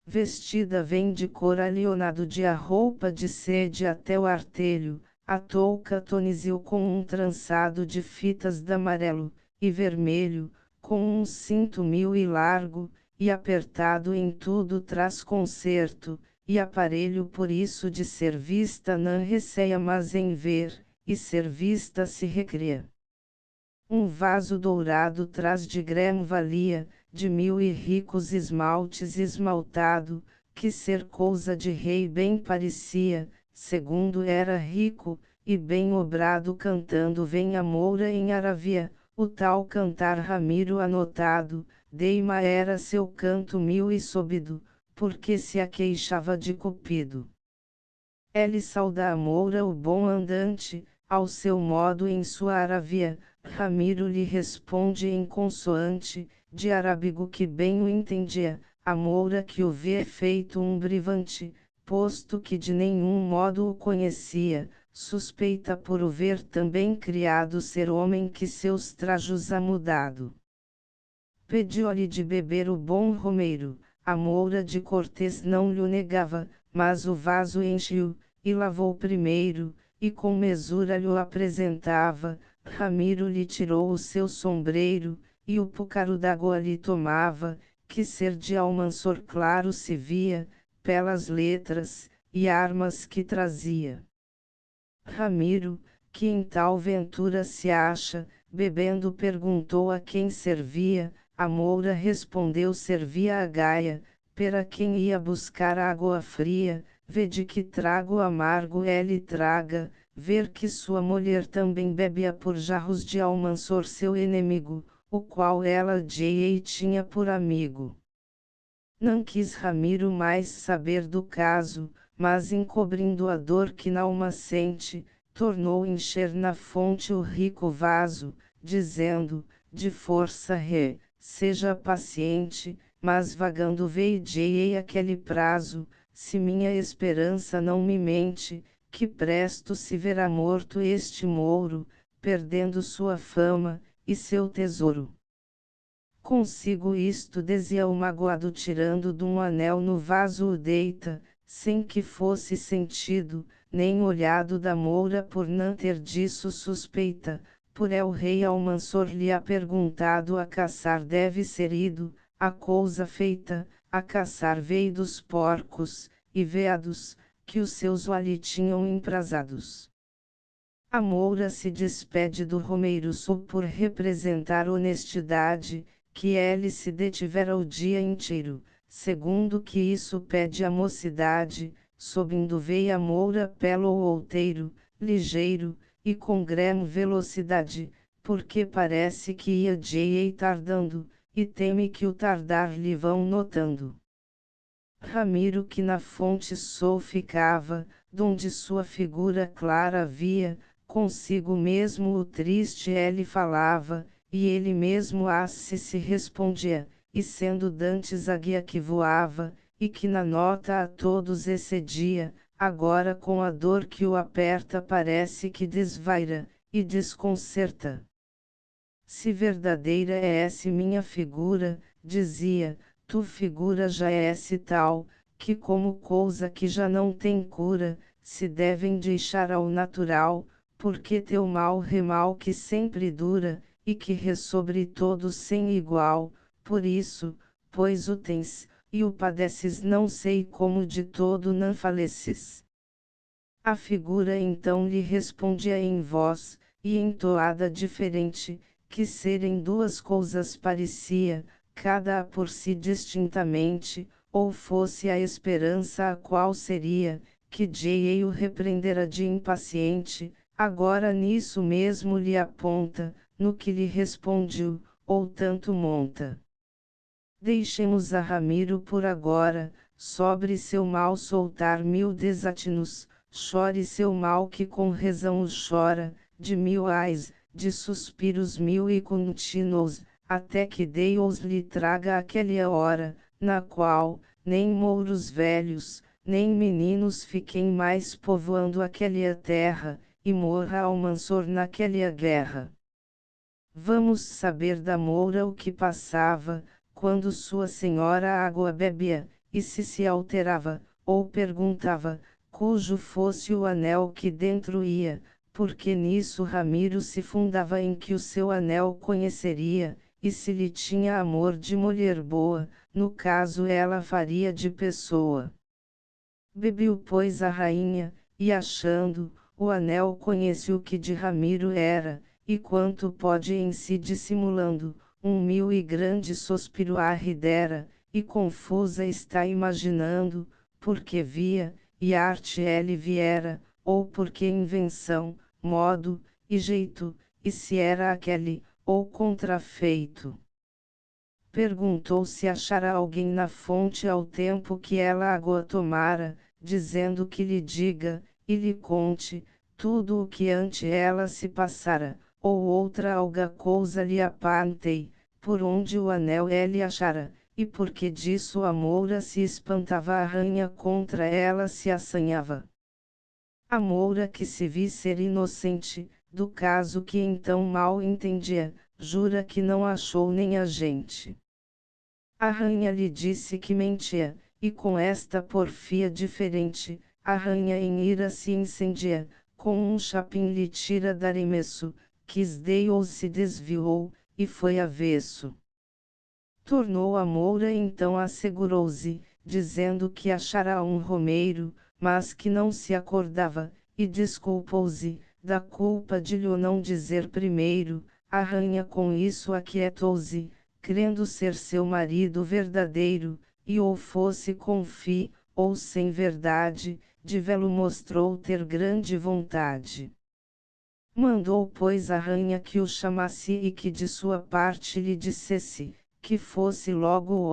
Vestida vem de cor alionado de a roupa de sede até o artelho, a touca tonizil com um trançado de fitas de amarelo, e vermelho, com um cinto mil e largo, e apertado em tudo traz concerto, e aparelho por isso de ser vista não receia mas em ver, e ser vista se recria. Um vaso dourado traz de grão valia, de mil e ricos esmaltes esmaltado, que ser coisa de rei bem parecia, segundo era rico, e bem obrado cantando vem a moura em Aravia, o tal cantar Ramiro anotado, Deima era seu canto mil e sobido, porque se aqueixava de Cupido. Ele sauda a Moura o bom andante, ao seu modo em sua aravia, Ramiro lhe responde em consoante, de arábigo que bem o entendia, a Moura que o vê feito um brivante, posto que de nenhum modo o conhecia, suspeita por o ver também criado ser homem que seus trajos ha mudado. Pediu-lhe de beber o bom romeiro, a Moura de cortês não lhe negava, mas o vaso encheu, e lavou primeiro, e com mesura lhe o apresentava, Ramiro lhe tirou o seu sombreiro, e o pucaro d'água lhe tomava, que ser de Almansor claro se via, pelas letras, e armas que trazia. Ramiro, que em tal ventura se acha, bebendo perguntou a quem servia, a Moura respondeu servia a Gaia, pera quem ia buscar água fria, vede que trago amargo ele traga, ver que sua mulher também bebia por jarros de Almansor seu inimigo, o qual ela de tinha por amigo. Não quis Ramiro mais saber do caso, mas encobrindo a dor que n'alma sente, tornou encher na fonte o rico vaso, dizendo, de força seja paciente, mas vagando veidei aquele prazo, se minha esperança não me mente, que presto se verá morto este mouro, perdendo sua fama, e seu tesouro. Consigo isto dizia o magoado tirando dum anel no vaso o deita, sem que fosse sentido, nem olhado da Moura por não ter disso suspeita, por el rei Almansor lhe ha perguntado a caçar deve ser ido, a cousa feita, a caçar veio dos porcos, e veados, que os seus o ali tinham emprazados. A Moura se despede do romeiro só por representar honestidade, que ele se detivera o dia inteiro, segundo que isso pede a mocidade, subindo veio a Moura pelo outeiro, ligeiro, e com grande velocidade, porque parece que ia de ir tardando, e teme que o tardar lhe vão notando. Ramiro que na fonte só ficava, donde sua figura clara via, consigo mesmo o triste ele falava, e ele mesmo se respondia, e sendo dantes a guia que voava, e que na nota a todos excedia, agora com a dor que o aperta parece que desvaira, e desconcerta. Se verdadeira é essa minha figura, dizia, tu figura já é esse tal, que como coisa que já não tem cura, se devem deixar ao natural, porque teu mal remal que sempre dura, e que ressobre todos sem igual, por isso, pois o tens, e o padeces não sei como de todo não faleces. A figura então lhe respondia em voz, e entoada diferente, que serem duas coisas parecia, cada a por si distintamente, ou fosse a esperança a qual seria, que J.A. o repreendera de impaciente, agora nisso mesmo lhe aponta, no que lhe respondeu, ou tanto monta. Deixemos a Ramiro por agora, sobre seu mal soltar mil desatinos, chore seu mal que com razão o chora, de mil ais, de suspiros mil e contínuos, até que Deus lhe traga aquela hora, na qual, nem mouros velhos, nem meninos fiquem mais povoando aquela terra, e morra Almansor naquela guerra. Vamos saber da Moura o que passava, quando sua senhora água bebia, e se alterava, ou perguntava, cujo fosse o anel que dentro ia, porque nisso Ramiro se fundava em que o seu anel conheceria, e se lhe tinha amor de mulher boa, no caso ela faria de pessoa. Bebeu pois a rainha, e achando, o anel conheceu que de Ramiro era, e quanto pode em si dissimulando, mil e grande suspiro arridera, e confusa está imaginando, porque via, e arte ele viera, ou porque invenção, modo, e jeito, e se era aquele, ou contrafeito. perguntou se achara alguém na fonte ao tempo que ela água tomara, dizendo que lhe diga, e lhe conte, tudo o que ante ela se passara, ou outra alga cousa lhe apantei, por onde o anel ele achara, e porque disso a moura se espantava a arranha contra ela se assanhava. A moura que se vi ser inocente, do caso que então mal entendia, jura que não achou nem a gente. A rainha lhe disse que mentia, e com esta porfia diferente, a rainha em ira se incendia, com um chapim lhe tira d'arremesso, quis dei ou se desviou, e foi avesso. Tornou a moura então assegurou-se, dizendo que achara um romeiro, mas que não se acordava, e desculpou-se, da culpa de lhe não dizer primeiro. A rainha com isso aquietou-se, crendo ser seu marido verdadeiro, e ou fosse com fi, ou sem verdade, de vê-lo mostrou ter grande vontade. Mandou pois a rainha que o chamasse e que de sua parte lhe dissesse, que fosse logo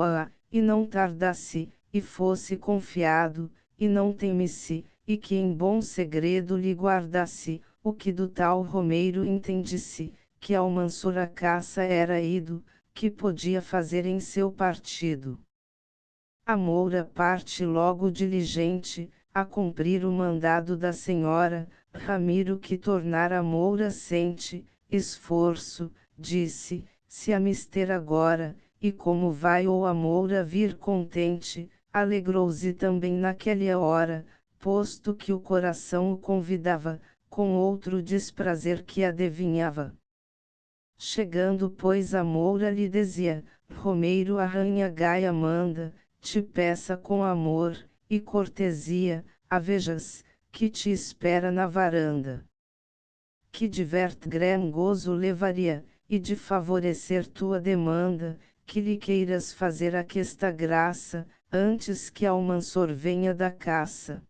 e não tardasse, e fosse confiado, e não temisse, e que em bom segredo lhe guardasse, o que do tal romeiro entendisse, que ao Mansur a caça era ido, que podia fazer em seu partido. A moura parte logo diligente, a cumprir o mandado da senhora. Ramiro que tornar a moura sente, esforço, disse, se a mister agora, e como vai ou a moura vir contente, alegrou-se também naquela hora, posto que o coração o convidava, com outro desprazer que adivinhava. Chegando pois a moura lhe dizia, romeiro a rainha Gaia manda, te peça com amor, e cortesia, a vejas, que te espera na varanda. Que diverte grande gozo levaria, e de favorecer tua demanda, que lhe queiras fazer aquesta graça, antes que Almansor venha da caça.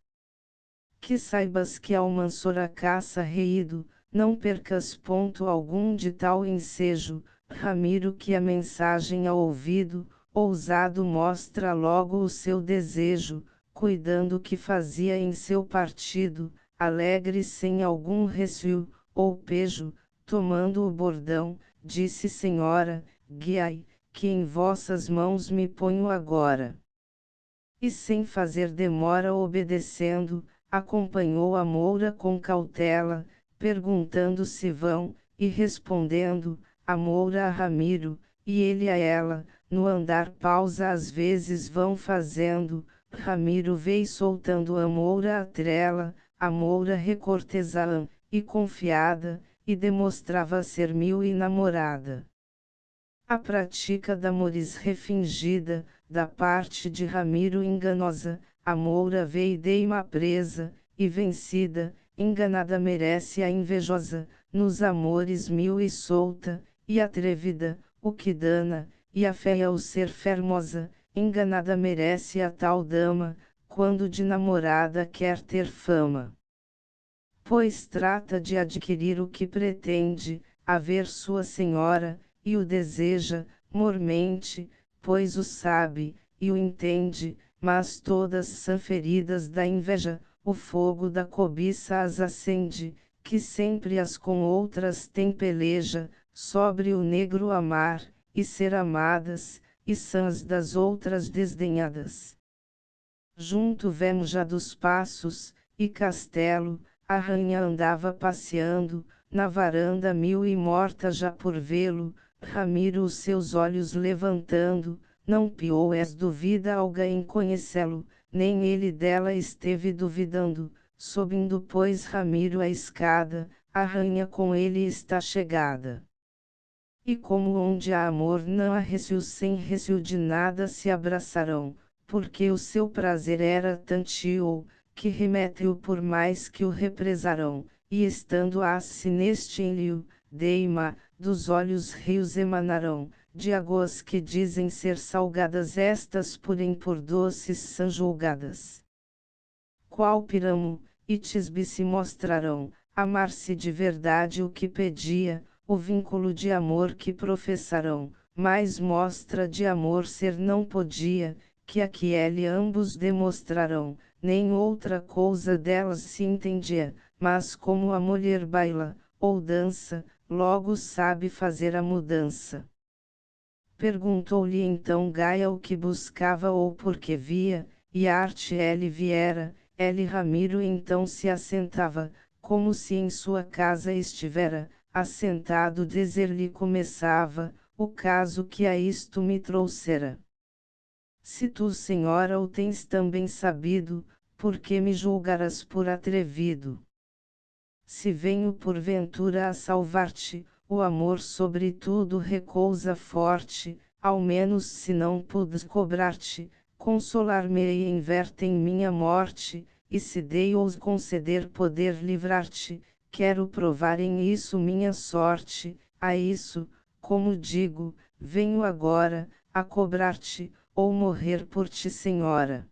Que saibas que Almansor a caça reído, não percas ponto algum de tal ensejo. Ramiro que a mensagem a ouvido, ousado mostra logo o seu desejo, cuidando que fazia em seu partido, alegre sem algum receio, ou pejo, tomando o bordão, disse senhora, guiai, que em vossas mãos me ponho agora. E sem fazer demora obedecendo, acompanhou a moura com cautela, perguntando se vão, e respondendo, a moura a Ramiro, e ele a ela, no andar pausa às vezes vão fazendo. Ramiro veio soltando a moura à trela, a moura recortesã, e confiada, e demonstrava ser mil e namorada. A prática d'amores refingida, da parte de Ramiro enganosa, a moura veio deima presa, e vencida, enganada merece a invejosa, nos amores mil e solta, e atrevida, o que dana, e a feia o ser fermosa, enganada merece a tal dama, quando de namorada quer ter fama. Pois trata de adquirir o que pretende, haver sua senhora, e o deseja, mormente, pois o sabe, e o entende, mas todas são feridas da inveja, o fogo da cobiça as acende, que sempre as com outras tem peleja, sobre o negro amar, e ser amadas, e sãs das outras desdenhadas. Junto vemos já dos passos, e castelo, a rainha andava passeando, na varanda mil e morta já por vê-lo, Ramiro os seus olhos levantando, não piou és duvida alguém conhecê-lo, nem ele dela esteve duvidando, subindo pois Ramiro a escada, a rainha com ele está chegada. E como onde há amor não há receio sem receio de nada se abraçarão, porque o seu prazer era tantio, que remete-o por mais que o represarão, e estando assim neste enlio, deima, dos olhos rios emanarão, de águas que dizem ser salgadas estas porém por doces são julgadas. Qual piramo, e tisbe se mostrarão, amar-se de verdade o que pedia, o vínculo de amor que professarão, mais mostra de amor ser não podia, que aquele ambos demonstrarão, nem outra coisa delas se entendia, mas como a mulher baila, ou dança, logo sabe fazer a mudança. Perguntou-lhe então Gaia o que buscava ou por que via, e arte ele viera, ele Ramiro então se assentava, como se em sua casa estivera, assentado dizer-lhe começava, o caso que a isto me trouxera. Se tu, senhora, o tens também sabido, por que me julgarás por atrevido? Se venho porventura a salvar-te, o amor sobre tudo recousa forte, ao menos se não pudes cobrar-te, consolar-me-ei em ver-te em minha morte, e se dei-os conceder poder livrar-te, quero provar em isso minha sorte, a isso, como digo, venho agora, a cobrar-te, ou morrer por ti, senhora.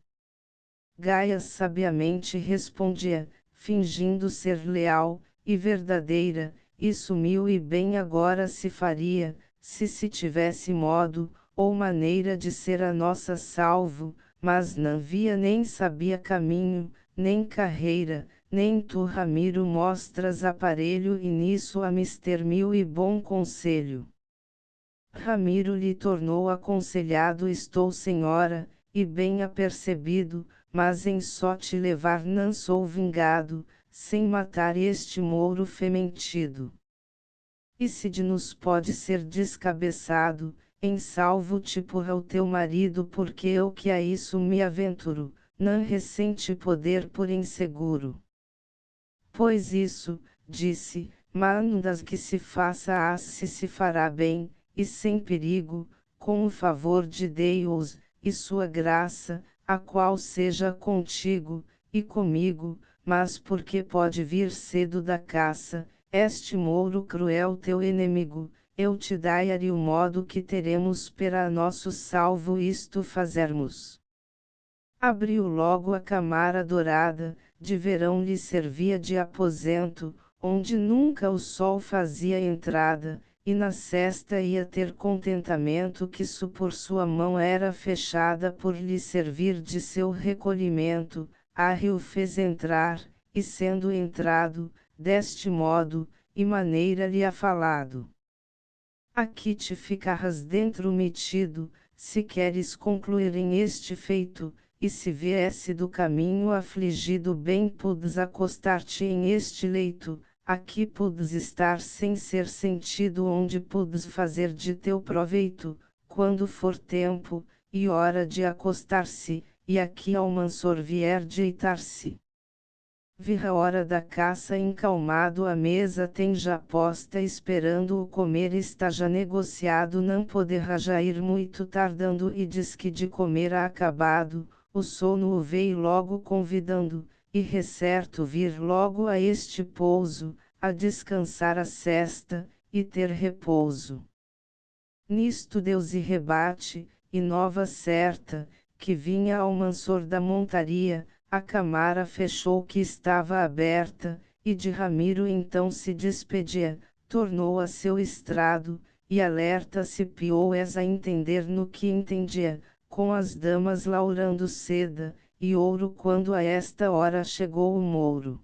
Gaia sabiamente respondia, fingindo ser leal, e verdadeira, isso mil e bem agora se faria, se tivesse modo, ou maneira de ser a nossa salvo, mas não via nem sabia caminho, nem carreira, nem tu Ramiro mostras aparelho e nisso a mister mil e bom conselho. Ramiro lhe tornou aconselhado estou senhora, e bem apercebido, mas em só te levar não sou vingado, sem matar este mouro fementido. E se de nos pode ser descabeçado, em salvo-te porra o teu marido porque eu que a isso me aventuro, não ressente poder por inseguro. Pois isso, disse, mandas que se faça se fará bem, e sem perigo, com o favor de Deus, e sua graça, a qual seja contigo, e comigo, mas porque pode vir cedo da caça, este mouro cruel teu inimigo, eu te dai-lhe o modo que teremos para nosso salvo isto fazermos. Abriu logo a camara dourada, de verão lhe servia de aposento, onde nunca o sol fazia entrada, e na cesta ia ter contentamento que por sua mão era fechada por lhe servir de seu recolhimento, o fez entrar, e sendo entrado, deste modo, e maneira lhe ha falado. Aqui te ficarás dentro metido, se queres concluir em este feito, e se viesse do caminho afligido bem podes acostar-te em este leito, aqui podes estar sem ser sentido onde podes fazer de teu proveito, quando for tempo, e hora de acostar-se, e aqui ao mansor vier deitar-se. Vir a hora da caça encalmado a mesa tem já posta esperando o comer está já negociado não poderá já ir muito tardando e diz que de comer ha acabado, o sono o veio logo convidando, e recerto vir logo a este pouso, a descansar a sesta, e ter repouso. Nisto Deus e rebate, e nova certa, que vinha ao mansor da montaria, a camara fechou que estava aberta, e de Ramiro então se despedia, tornou a seu estrado, e alerta se piou-es a entender no que entendia, com as damas laurando seda, e ouro quando a esta hora chegou o mouro.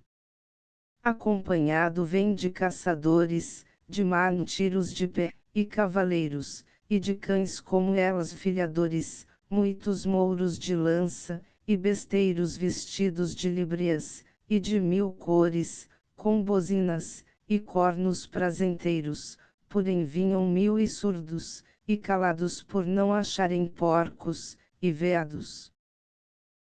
Acompanhado vem de caçadores, de mano tiros de pé, e cavaleiros, e de cães como elas filhadores, muitos mouros de lança, e besteiros vestidos de librias, e de mil cores, com bozinas, e cornos prazenteiros, porém vinham mil e surdos, e calados por não acharem porcos, e veados.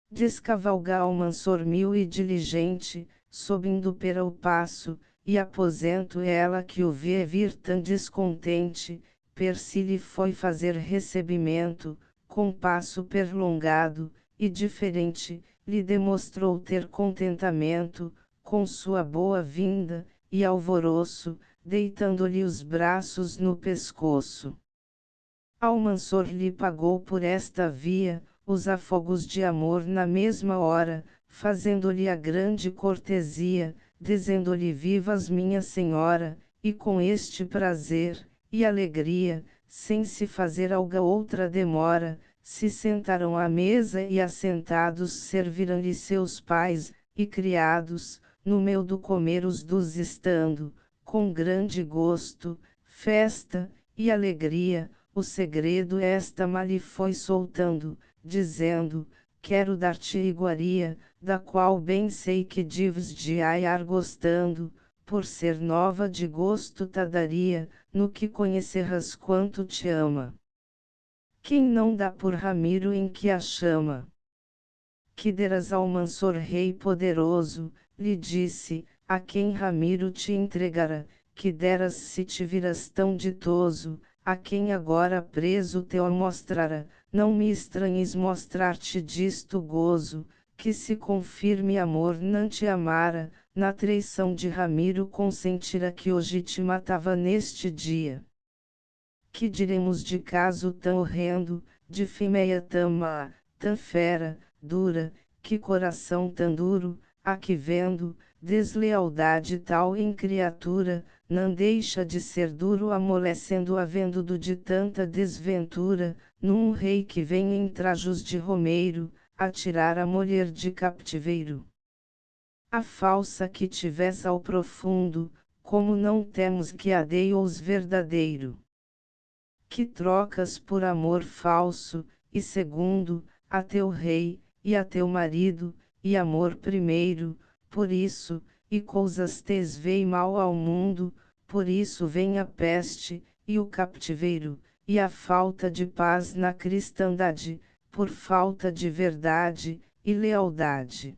Descavalga ao mansor mil e diligente, subindo pera o passo, e aposento ela que o vê vir tão descontente, per si lhe foi fazer recebimento, com passo perlongado, e diferente, lhe demonstrou ter contentamento, com sua boa-vinda, e alvoroço, deitando-lhe os braços no pescoço. Ao mansor lhe pagou por esta via, os afogos de amor na mesma hora, fazendo-lhe a grande cortesia, dizendo-lhe vivas minha senhora, e com este prazer, e alegria, sem se fazer alga outra demora, se sentaram à mesa e assentados serviram-lhe seus pais, e criados, no meio do comer os dos estando, com grande gosto, festa, e alegria, o segredo esta má lhe foi soltando, dizendo, quero dar-te iguaria, da qual bem sei que deves de aiar gostando, por ser nova de gosto ta daria, no que conhecerás quanto te ama. Quem não dá por Ramiro em que a chama? Que deras ao Mansor rei poderoso, lhe disse, a quem Ramiro te entregara, que deras se te viras tão ditoso, a quem agora preso teu mostrara, não me estranhes mostrar-te disto gozo, que se confirme amor não te amara, na traição de Ramiro consentira que hoje te matava neste dia. Que diremos de caso tão horrendo, de Fimeia tão má, tão fera, dura, que coração tão duro, a que vendo, deslealdade tal em criatura, não deixa de ser duro amolecendo havendo do de tanta desventura, num rei que vem em trajos de romeiro, a tirar a mulher de captiveiro. A falsa que tivesse ao profundo, como não temos que a dei-os verdadeiro. Que trocas por amor falso, e segundo, a teu rei, e a teu marido, e amor primeiro, por isso, e coisas tes veio mal ao mundo, por isso vem a peste, e o captiveiro, e a falta de paz na cristandade, por falta de verdade, e lealdade.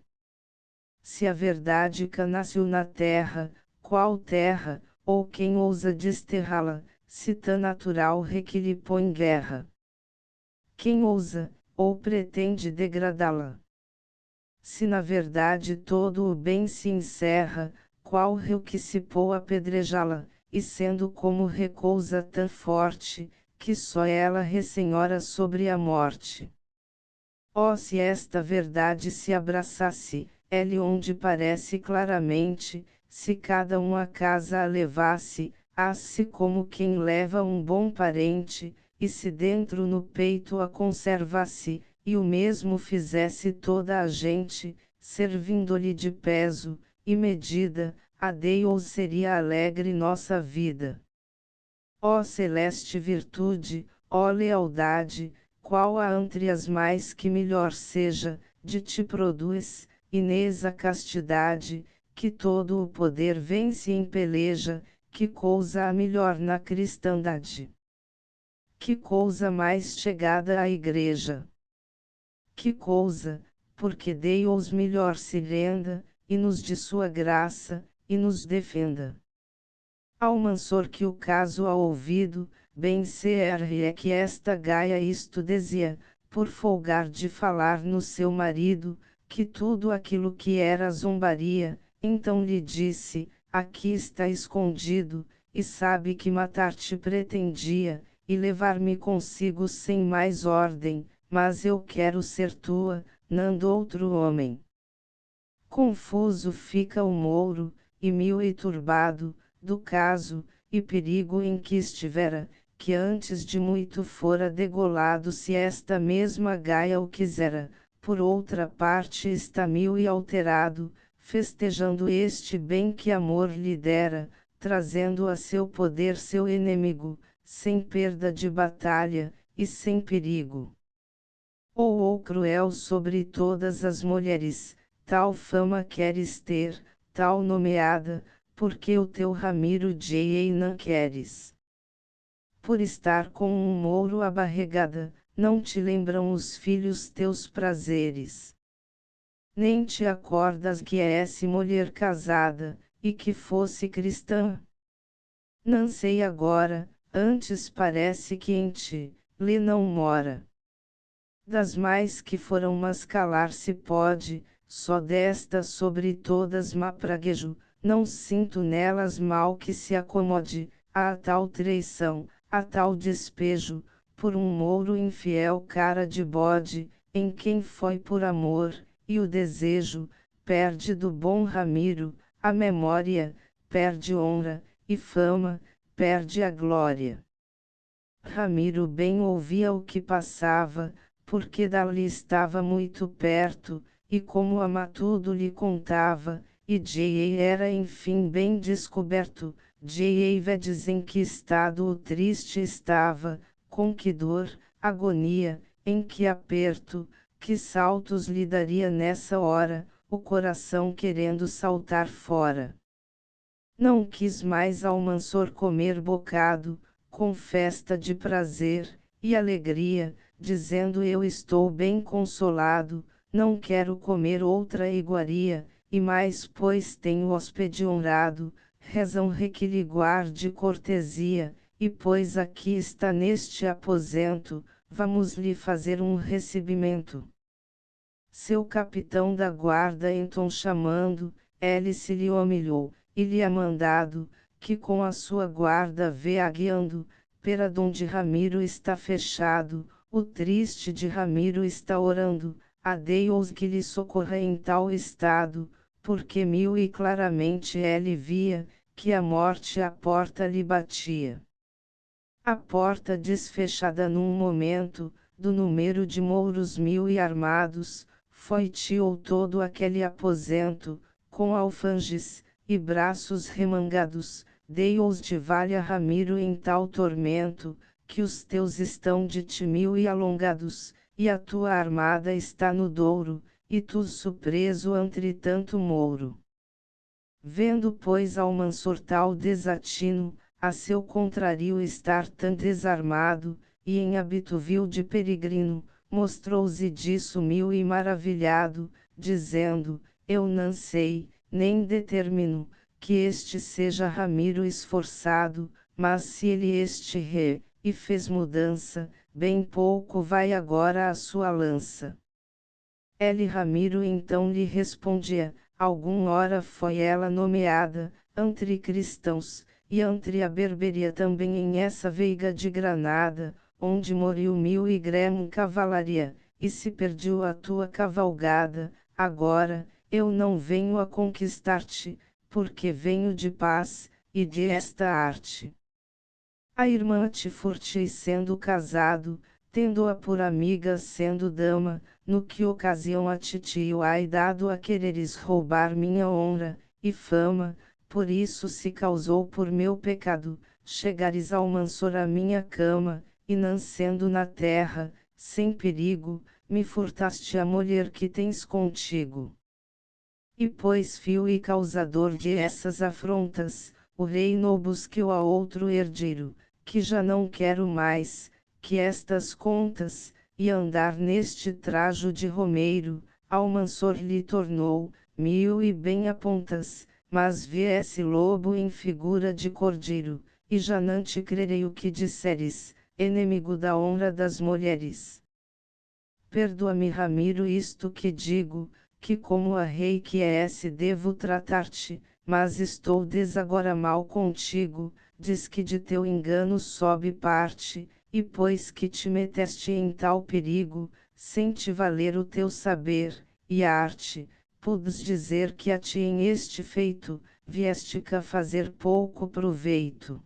Se a verdade cá nasceu na terra, qual terra, ou quem ousa desterrá-la, se tão natural que lhe põe guerra? Quem ousa, ou pretende degradá-la? Se na verdade todo o bem se encerra, qual rio que se pôs a apedrejá-la, e sendo como recousa tão forte, que só ela ressenhora sobre a morte. Oh, se esta verdade se abraçasse, ele onde parece claramente, se cada um a casa a levasse, assim como quem leva um bom parente, e se dentro no peito a conservasse, e o mesmo fizesse toda a gente, servindo-lhe de peso, e medida, a Deus seria alegre nossa vida. Ó celeste virtude, ó lealdade, qual a entre as mais que melhor seja, de ti produz, Inês a castidade, que todo o poder vence em peleja, que cousa a melhor na cristandade. Que cousa mais chegada à igreja. Que cousa, porque Deus melhor se renda, e nos de sua graça, e nos defenda. Ao Mansor que o caso ha ouvido, bem cerre é que esta Gaia isto dizia, por folgar de falar no seu marido, que tudo aquilo que era zombaria, então lhe disse, aqui está escondido, e sabe que matar-te pretendia, e levar-me consigo sem mais ordem, mas eu quero ser tua, não do outro homem. Confuso fica o mouro, e mil e turbado, do caso, e perigo em que estivera, que antes de muito fora degolado se esta mesma Gaia o quisera, por outra parte está mil e alterado, festejando este bem que amor lhe dera, trazendo a seu poder seu inimigo, sem perda de batalha, e sem perigo. Ou cruel sobre todas as mulheres, tal fama queres ter, tal nomeada, porque o teu Ramiro J. não queres. Por estar com um mouro abarregada, não te lembram os filhos teus prazeres. Nem te acordas que és mulher casada, e que fosse cristã. Não sei agora, antes parece que em ti, lhe não mora. Das mais que foram mas calar se pode, só desta sobre todas má praguejo, não sinto nelas mal que se acomode, a tal traição, a tal despejo, por um mouro infiel cara de bode, em quem foi por amor, e o desejo, perde do bom Ramiro, a memória, perde honra, e fama, perde a glória. Ramiro bem ouvia o que passava, porque dali estava muito perto, e como Ama tudo lhe contava, e J.A. era enfim bem descoberto, J.A. vedes em que estado o triste estava, com que dor, agonia, em que aperto, que saltos lhe daria nessa hora, o coração querendo saltar fora. Não quis mais Almansor comer bocado, com festa de prazer e alegria, dizendo eu estou bem consolado, não quero comer outra iguaria, e mais pois tenho hóspede honrado, rezam que lhe guarde cortesia, e pois aqui está neste aposento, vamos lhe fazer um recebimento. Seu capitão da guarda então chamando, Hélice lhe humilhou, e lhe é mandado, que com a sua guarda vê guiando, pera donde Ramiro está fechado, o triste de Ramiro está orando, a Deus que lhe socorra em tal estado, porque mil e claramente ele via, que a morte à porta lhe batia. A porta desfechada num momento, do número de mouros 1000 e armados, foi-teou todo aquele aposento, com alfanges, e braços remangados, Deus te valha Ramiro em tal tormento, que os teus estão de ti 1000 e alongados, e a tua armada está no Douro, e tu surpreso entre tanto mouro. Vendo pois Almansor tal desatino, a seu contrario estar tão desarmado, e em hábito vil de peregrino, mostrou-se disso mil e maravilhado, dizendo, eu não sei, nem determino, que este seja Ramiro esforçado, mas se ele este e fez mudança, bem pouco vai agora a sua lança. L. Ramiro então lhe respondia, algum hora foi ela nomeada, entre cristãos, e entre a berberia também em essa veiga de Granada, onde moriu 1000 e gremo cavalaria, e se perdeu a tua cavalgada, agora, eu não venho a conquistar-te, porque venho de paz, e de esta arte. A irmã te furtei sendo casado, tendo-a por amiga sendo dama, no que ocasião a titio ai dado a quereres roubar minha honra, e fama, por isso se causou por meu pecado, chegares ao Almansor a minha cama, e não sendo na terra, sem perigo, me furtaste a mulher que tens contigo. E pois fio e causador de essas afrontas, o reino busqueu a outro herdeiro, que já não quero mais, que estas contas, e andar neste trajo de romeiro, Almansor lhe tornou, 1000 e bem apontas, mas vê esse lobo em figura de cordeiro, e já não te crerei o que disseres, inimigo da honra das mulheres. Perdoa-me Ramiro isto que digo, que como a rei que és devo tratar-te, mas estou desagora mal contigo, diz que de teu engano sobe parte, e pois que te meteste em tal perigo, sem te valer o teu saber, e arte, podes dizer que a ti em este feito, vieste cá fazer pouco proveito.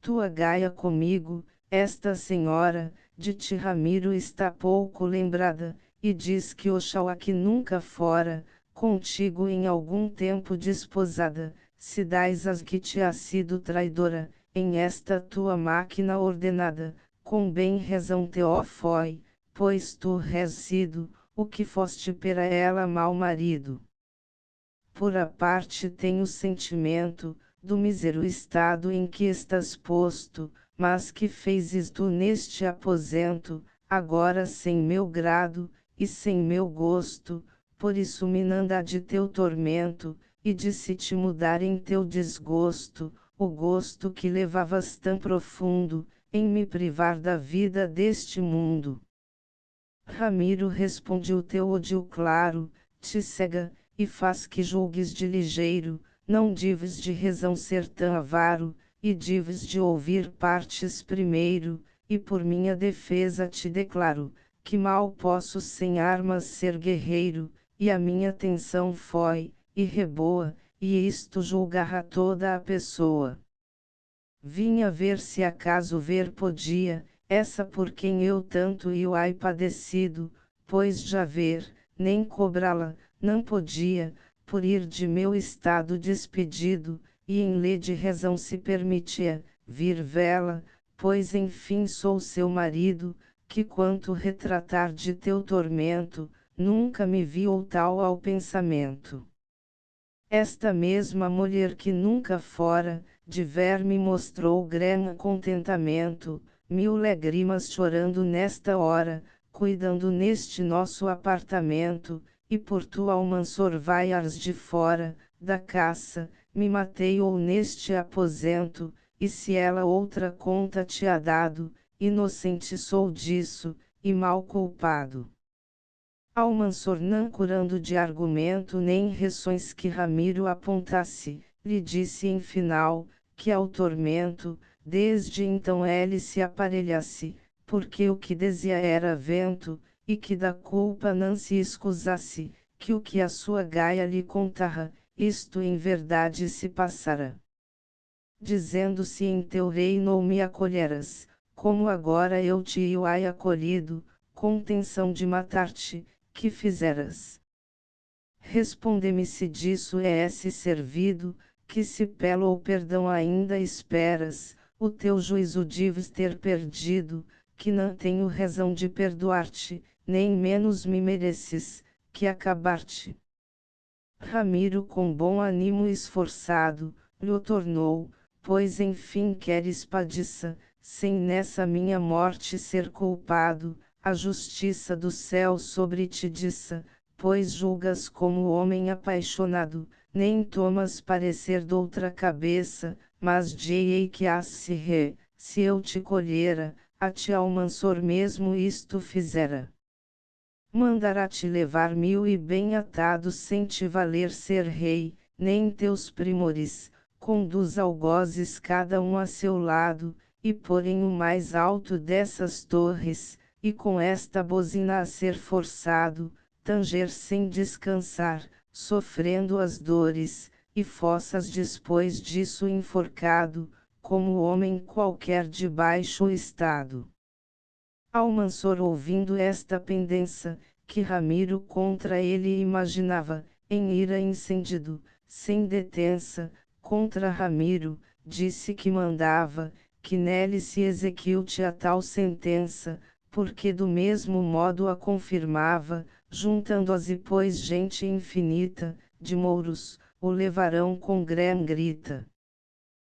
Tua gaia comigo, esta senhora, de ti Ramiro está pouco lembrada, e diz que Oxalá que nunca fora, contigo em algum tempo desposada, se dais as que te ha sido traidora, em esta tua máquina ordenada, com bem razão teo foi, pois tu és sido, o que foste pera ela mau marido. Por a parte tenho sentimento, do mísero estado em que estás posto, mas que fezes tu neste aposento, agora sem meu grado, e sem meu gosto, por isso me nanda de teu tormento, e de se te mudar em teu desgosto, o gosto que levavas tão profundo, em me privar da vida deste mundo. Ramiro responde o teu ódio claro, te cega, e faz que julgues de ligeiro, não dives de razão ser tão avaro, e dives de ouvir partes primeiro, e por minha defesa te declaro, que mal posso sem armas ser guerreiro, e a minha atenção foi, e reboa, e isto julgará toda a pessoa. Vinha ver se acaso ver podia, essa por quem eu tanto e o ai padecido, pois já ver, nem cobrá-la, não podia, por ir de meu estado despedido, e em lei de razão se permitia, vir vela, pois enfim sou seu marido, que quanto retratar de teu tormento, nunca me vi ou tal ao pensamento. Esta mesma mulher que nunca fora, de ver me mostrou grande contentamento, mil lágrimas chorando nesta hora, cuidando neste nosso apartamento, e por tu Almansor vaias de fora, da caça, me matei ou neste aposento, e se ela outra conta te há dado, inocente sou disso, e mal culpado. Almansor não curando de argumento nem reções que Ramiro apontasse, lhe disse em final, que ao tormento, desde então ele se aparelhasse, porque o que dizia era vento, e que da culpa não se escusasse, que o que a sua gaia lhe contara, isto em verdade se passara. Dizendo-se em teu reino me acolheras, como agora eu te o ai acolhido, com intenção de matar-te, que fizeras? Responde-me se disso és servido, que se pelo ou perdão ainda esperas, o teu juízo deves ter perdido, que não tenho razão de perdoar-te, nem menos me mereces, que acabar-te. Ramiro com bom ânimo esforçado, lhe tornou, pois enfim queres padeça, sem nessa minha morte ser culpado, a justiça do céu sobre ti diça, pois julgas como homem apaixonado, nem tomas parecer doutra cabeça, mas direi que se eu te colhera, a ti Almansor mesmo isto fizera. Mandará-te levar mil e bem atado sem te valer ser rei, nem teus primores, conduz algozes cada um a seu lado, e porém o mais alto dessas torres, e com esta bozina a ser forçado, tanger sem descansar, sofrendo as dores, e fossas depois disso enforcado, como homem qualquer de baixo estado. Almansor ouvindo esta pendença, que Ramiro contra ele imaginava, em ira encendido, sem detença, contra Ramiro, disse que mandava, que nele se execute a tal sentença, porque do mesmo modo a confirmava, juntando-as e pois gente infinita, de mouros, o levarão com grande grita.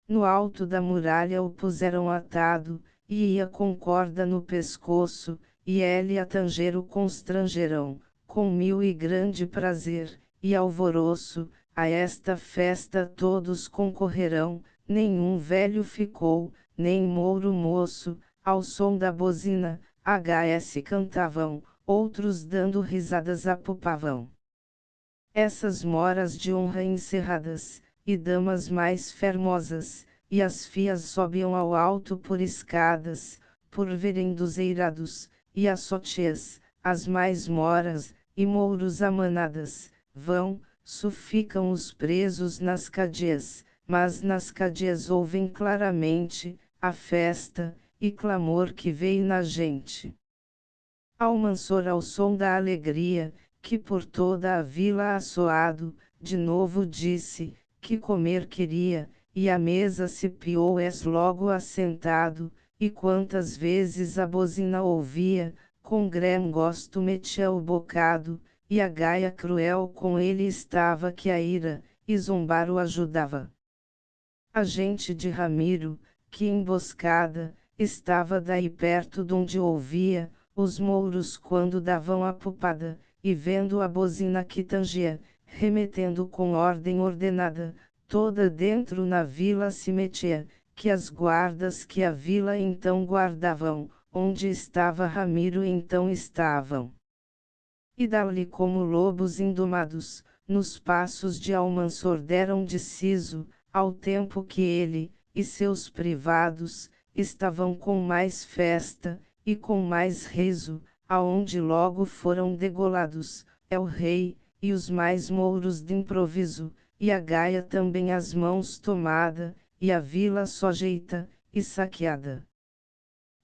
No alto da muralha o puseram atado, e ia com corda no pescoço, e ele a tanger o constrangerão, com mil e grande prazer, e alvoroço, a esta festa todos concorrerão, nenhum velho ficou, nem mouro moço, ao som da bozina, HS cantavam, outros dando risadas apupavam. Essas moras de honra encerradas, e damas mais fermosas, e as fias sobiam ao alto por escadas, por verem dos eirados, e as sotias, as mais moras, e mouros amanadas, vão, ficam os presos nas cadeias, mas nas cadeias ouvem claramente, a festa, e clamor que veio na gente. Almansor ao som da alegria, que por toda a vila assoado, de novo disse, que comer queria, e à mesa se piou logo assentado, e quantas vezes a bozina ouvia, com grande gosto metia o bocado, e a gaia cruel com ele estava que a ira, e zombar o ajudava. A gente de Ramiro, que emboscada, estava daí perto donde ouvia, os mouros quando davam a pupada, e vendo a bozina que tangia, remetendo com ordem ordenada, toda dentro na vila se metia, que as guardas que a vila então guardavam, onde estava Ramiro então estavam. E dali como lobos indomados, nos passos de Almansor deram de siso, ao tempo que ele, e seus privados, estavam com mais festa, e com mais riso, aonde logo foram degolados, o rei, e os mais mouros de improviso, e a gaia também as mãos tomada, e a vila sujeita, e saqueada.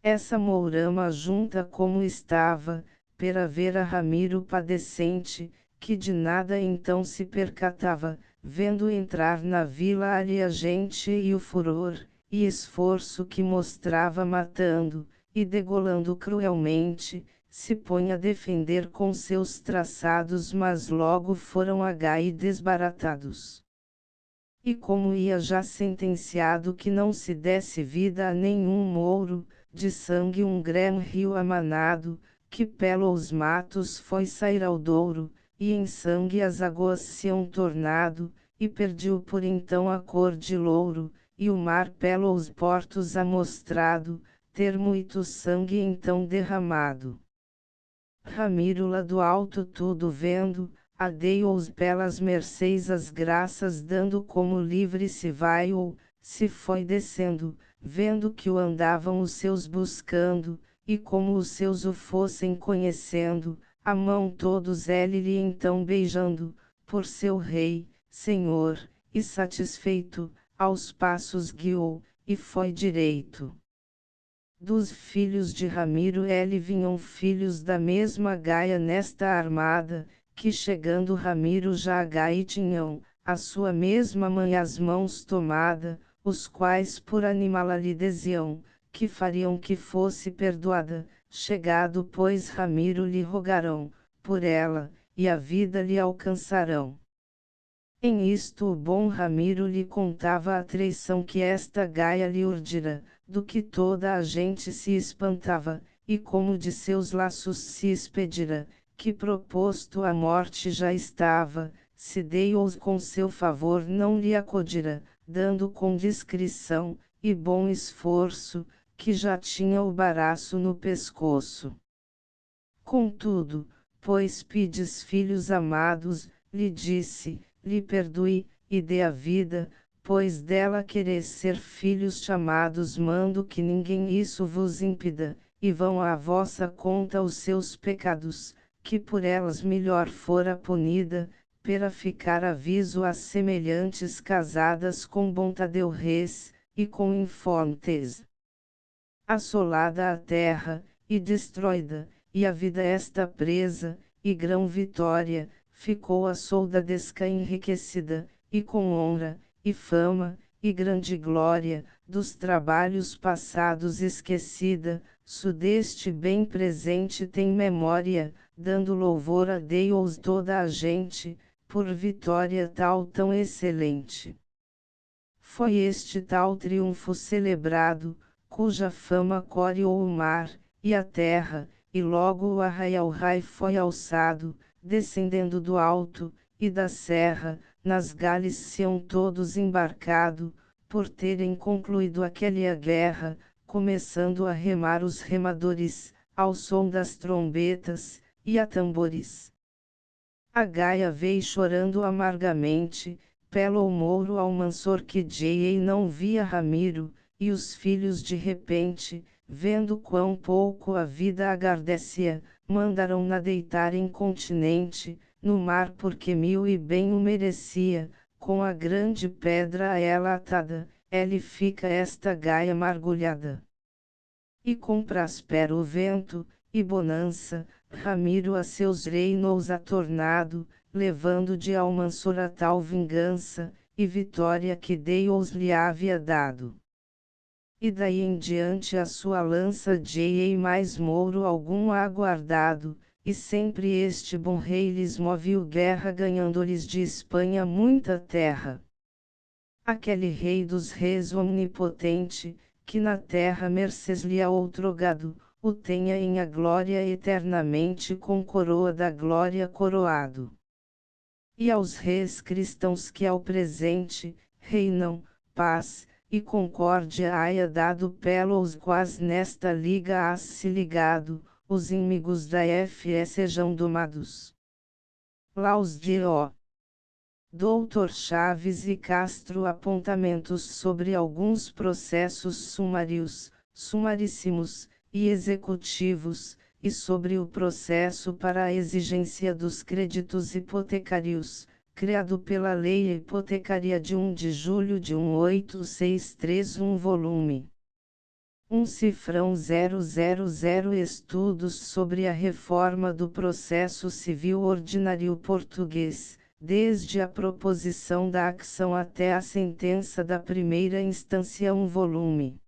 Essa mourama junta como estava, pera ver a Ramiro padecente, que de nada então se percatava, vendo entrar na vila ali a gente e o furor, e esforço que mostrava matando, e degolando cruelmente, se põe a defender com seus traçados, mas logo foram e desbaratados. E como ia já sentenciado que não se desse vida a nenhum mouro, de sangue um grão rio amanado, que pelos matos foi sair ao douro, e em sangue as águas se hão tornado, e perdiu por então a cor de louro, e o mar pelos portos amostrado, ter muito sangue então derramado. Ramiro lá do alto tudo vendo, adei-os pelas mercês as graças dando como livre se vai ou, se foi descendo, vendo que o andavam os seus buscando, e como os seus o fossem conhecendo, a mão todos ele então beijando, por seu rei, senhor, e satisfeito, aos passos guiou, e foi direito. Dos filhos de Ramiro L vinham filhos da mesma Gaia nesta armada, que chegando Ramiro já a Gaia tinham, a sua mesma mãe as mãos tomada, os quais por animá-la lhe diziam, que fariam que fosse perdoada, chegado pois Ramiro lhe rogarão, por ela, e a vida lhe alcançarão. Em isto o bom Ramiro lhe contava a traição que esta Gaia lhe urdira, do que toda a gente se espantava, e como de seus laços se expedira, que proposto à morte já estava, se dei-os com seu favor não lhe acodira, dando com discrição, e bom esforço, que já tinha o baraço no pescoço. Contudo, pois pides filhos amados, lhe disse, lhe perdoe, e dê a vida, pois dela quereis ser filhos chamados mando que ninguém isso vos impida, e vão à vossa conta os seus pecados, que por elas melhor fora punida, pera ficar aviso às semelhantes casadas com bontadeu res, e com informes. Assolada a terra, e destroida, e a vida esta presa, e grão vitória, ficou a soldadesca enriquecida, e com honra, e fama, e grande glória, dos trabalhos passados esquecida, deste bem presente tem memória, dando louvor a Deus toda a gente, por vitória tal tão excelente. Foi este tal triunfo celebrado, cuja fama coreou o mar, e a terra, e logo o arraial rai foi alçado, descendendo do alto, e da serra, nas gales se-ão todos embarcado, por terem concluído aquela guerra, começando a remar os remadores, ao som das trombetas, e a tambores. A Gaia veio chorando amargamente, pelo mouro Almansor que J.A. não via Ramiro, e os filhos de repente, vendo quão pouco a vida agardecia, mandaram-na deitar incontinente, no mar porque mil e bem o merecia, com a grande pedra a ela atada, ele fica esta Gaia mergulhada. E com próspero vento, e bonança, Ramiro a seus reinos atornado, levando de Almansor a tal vingança, e vitória que Deus lhe havia dado. E daí em diante a sua lança J.A. mais mouro algum aguardado, e sempre este bom rei lhes moveu guerra ganhando-lhes de Espanha muita terra. Aquele rei dos reis omnipotente, que na terra mercês lhe há outorgado, o tenha em a glória eternamente com coroa da glória coroado. E aos reis cristãos que ao presente, reinam, paz, e concórdia haja dado pelos quais nesta liga há se ligado, os inimigos da FE sejam domados. Laus de O. Dr. Chaves e Castro apontamentos sobre alguns processos sumários, sumaríssimos, e executivos, e sobre o processo para a exigência dos créditos hipotecários, criado pela Lei Hipotecária de 1 de julho de 18631 volume 1 cifrão 000 Estudos sobre a reforma do processo civil ordinário português, desde a proposição da ação até a sentença da primeira instância 1 volume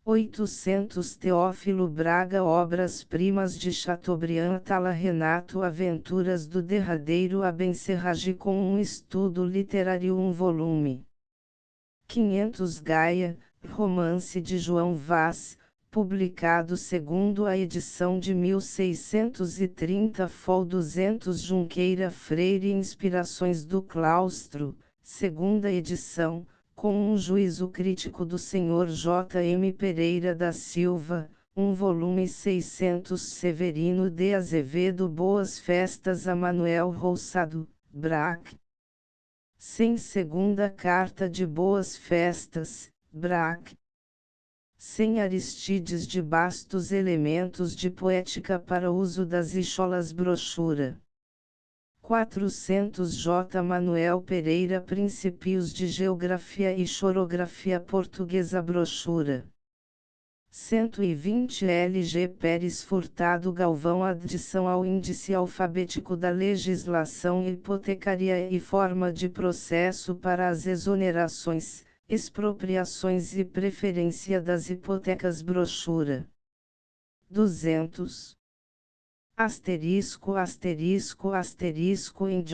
800 Teófilo Braga Obras-primas de Chateaubriand Tala Renato Aventuras do derradeiro Abencerrage com um estudo literário 1 volume 500 Gaia, romance de João Vaz, publicado segundo a edição de 1630 Fol 200 Junqueira Freire Inspirações do Claustro, segunda edição, com um juízo crítico do Sr. J. M. Pereira da Silva, 1 volume 600 Severino de Azevedo Boas Festas a Manuel Roçado, Brac. Sem segunda carta de Boas Festas, Brac. Sem Aristides de Bastos Elementos de Poética para uso das Icholas Brochura. 400 J. Manuel Pereira Princípios de Geografia e Chorografia Portuguesa Brochura. 120 L.G. Pérez Furtado Galvão Adição ao Índice Alfabético da Legislação Hipotecária e Forma de Processo para as Exonerações, Expropriações e Preferência das Hipotecas Brochura. 200. End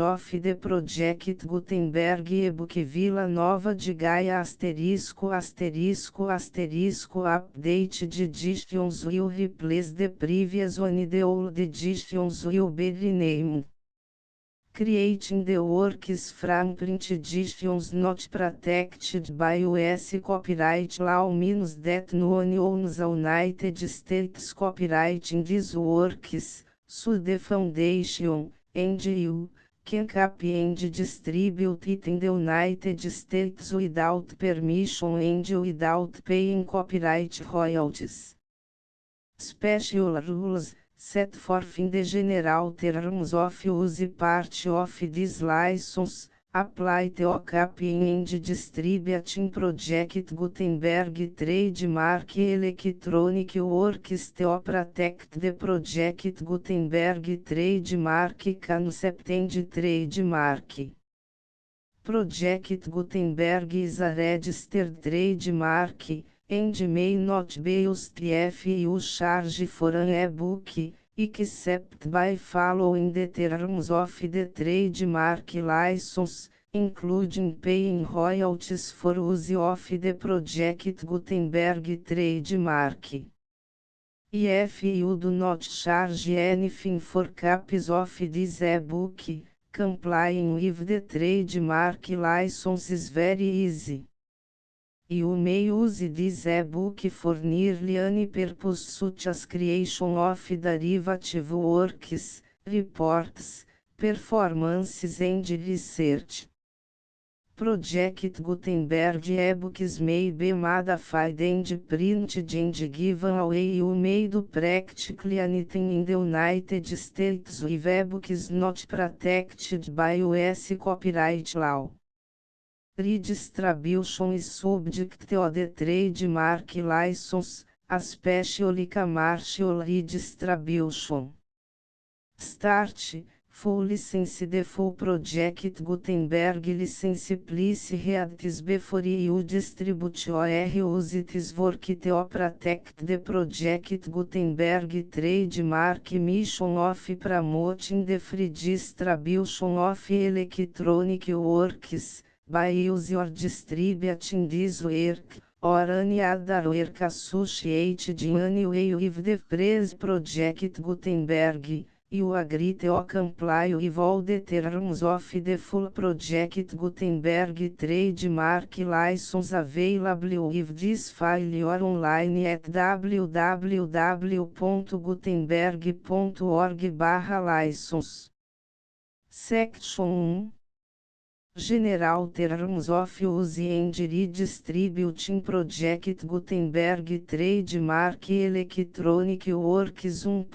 of the Project Gutenberg e-book Vila Nova de Gaia update de editions will replace the previous one the old editions will be renamed. Creating the works from print editions not protected by US copyright law means that no one owns the United States copyright in these works. So the foundation, and you, can copy and distribute it in the United States without permission and without paying copyright royalties. Special rules, set forth in the general terms of use part of this license, apply to copying and distributing Project Gutenberg trademark electronic works to protect the Project Gutenberg trademark concept and trademark. Project Gutenberg is a registered trademark, and may not be used if you charge for an e-book, except by following the terms of the trademark license, including paying royalties for use of the Project Gutenberg trademark. If you do not charge anything for copies of this e-book, complying with the trademark license is very easy. You may use this e-book for nearly any purpose such as creation of derivative works, reports, performances and research. Project Gutenberg e-books may be modified and printed and given away. You may do practically anything in the United States with e-books not protected by US copyright law. Redistribution is subject to the trademark license, a special commercial redistribution. Start, full license. The full Project Gutenberg license please read this before you distribute or use this work to protect the Project Gutenberg trademark mission of promoting the free distribution of electronic works, by use or distributing this work, or any other work associated in any way with the phrase Project Gutenberg. You agree to comply with all the terms of the full Project Gutenberg trademark license available with this file or online at www.gutenberg.org/license. Section 1. General Terms of Use and Redistributing Project Gutenberg Trademark Electronic Works 1.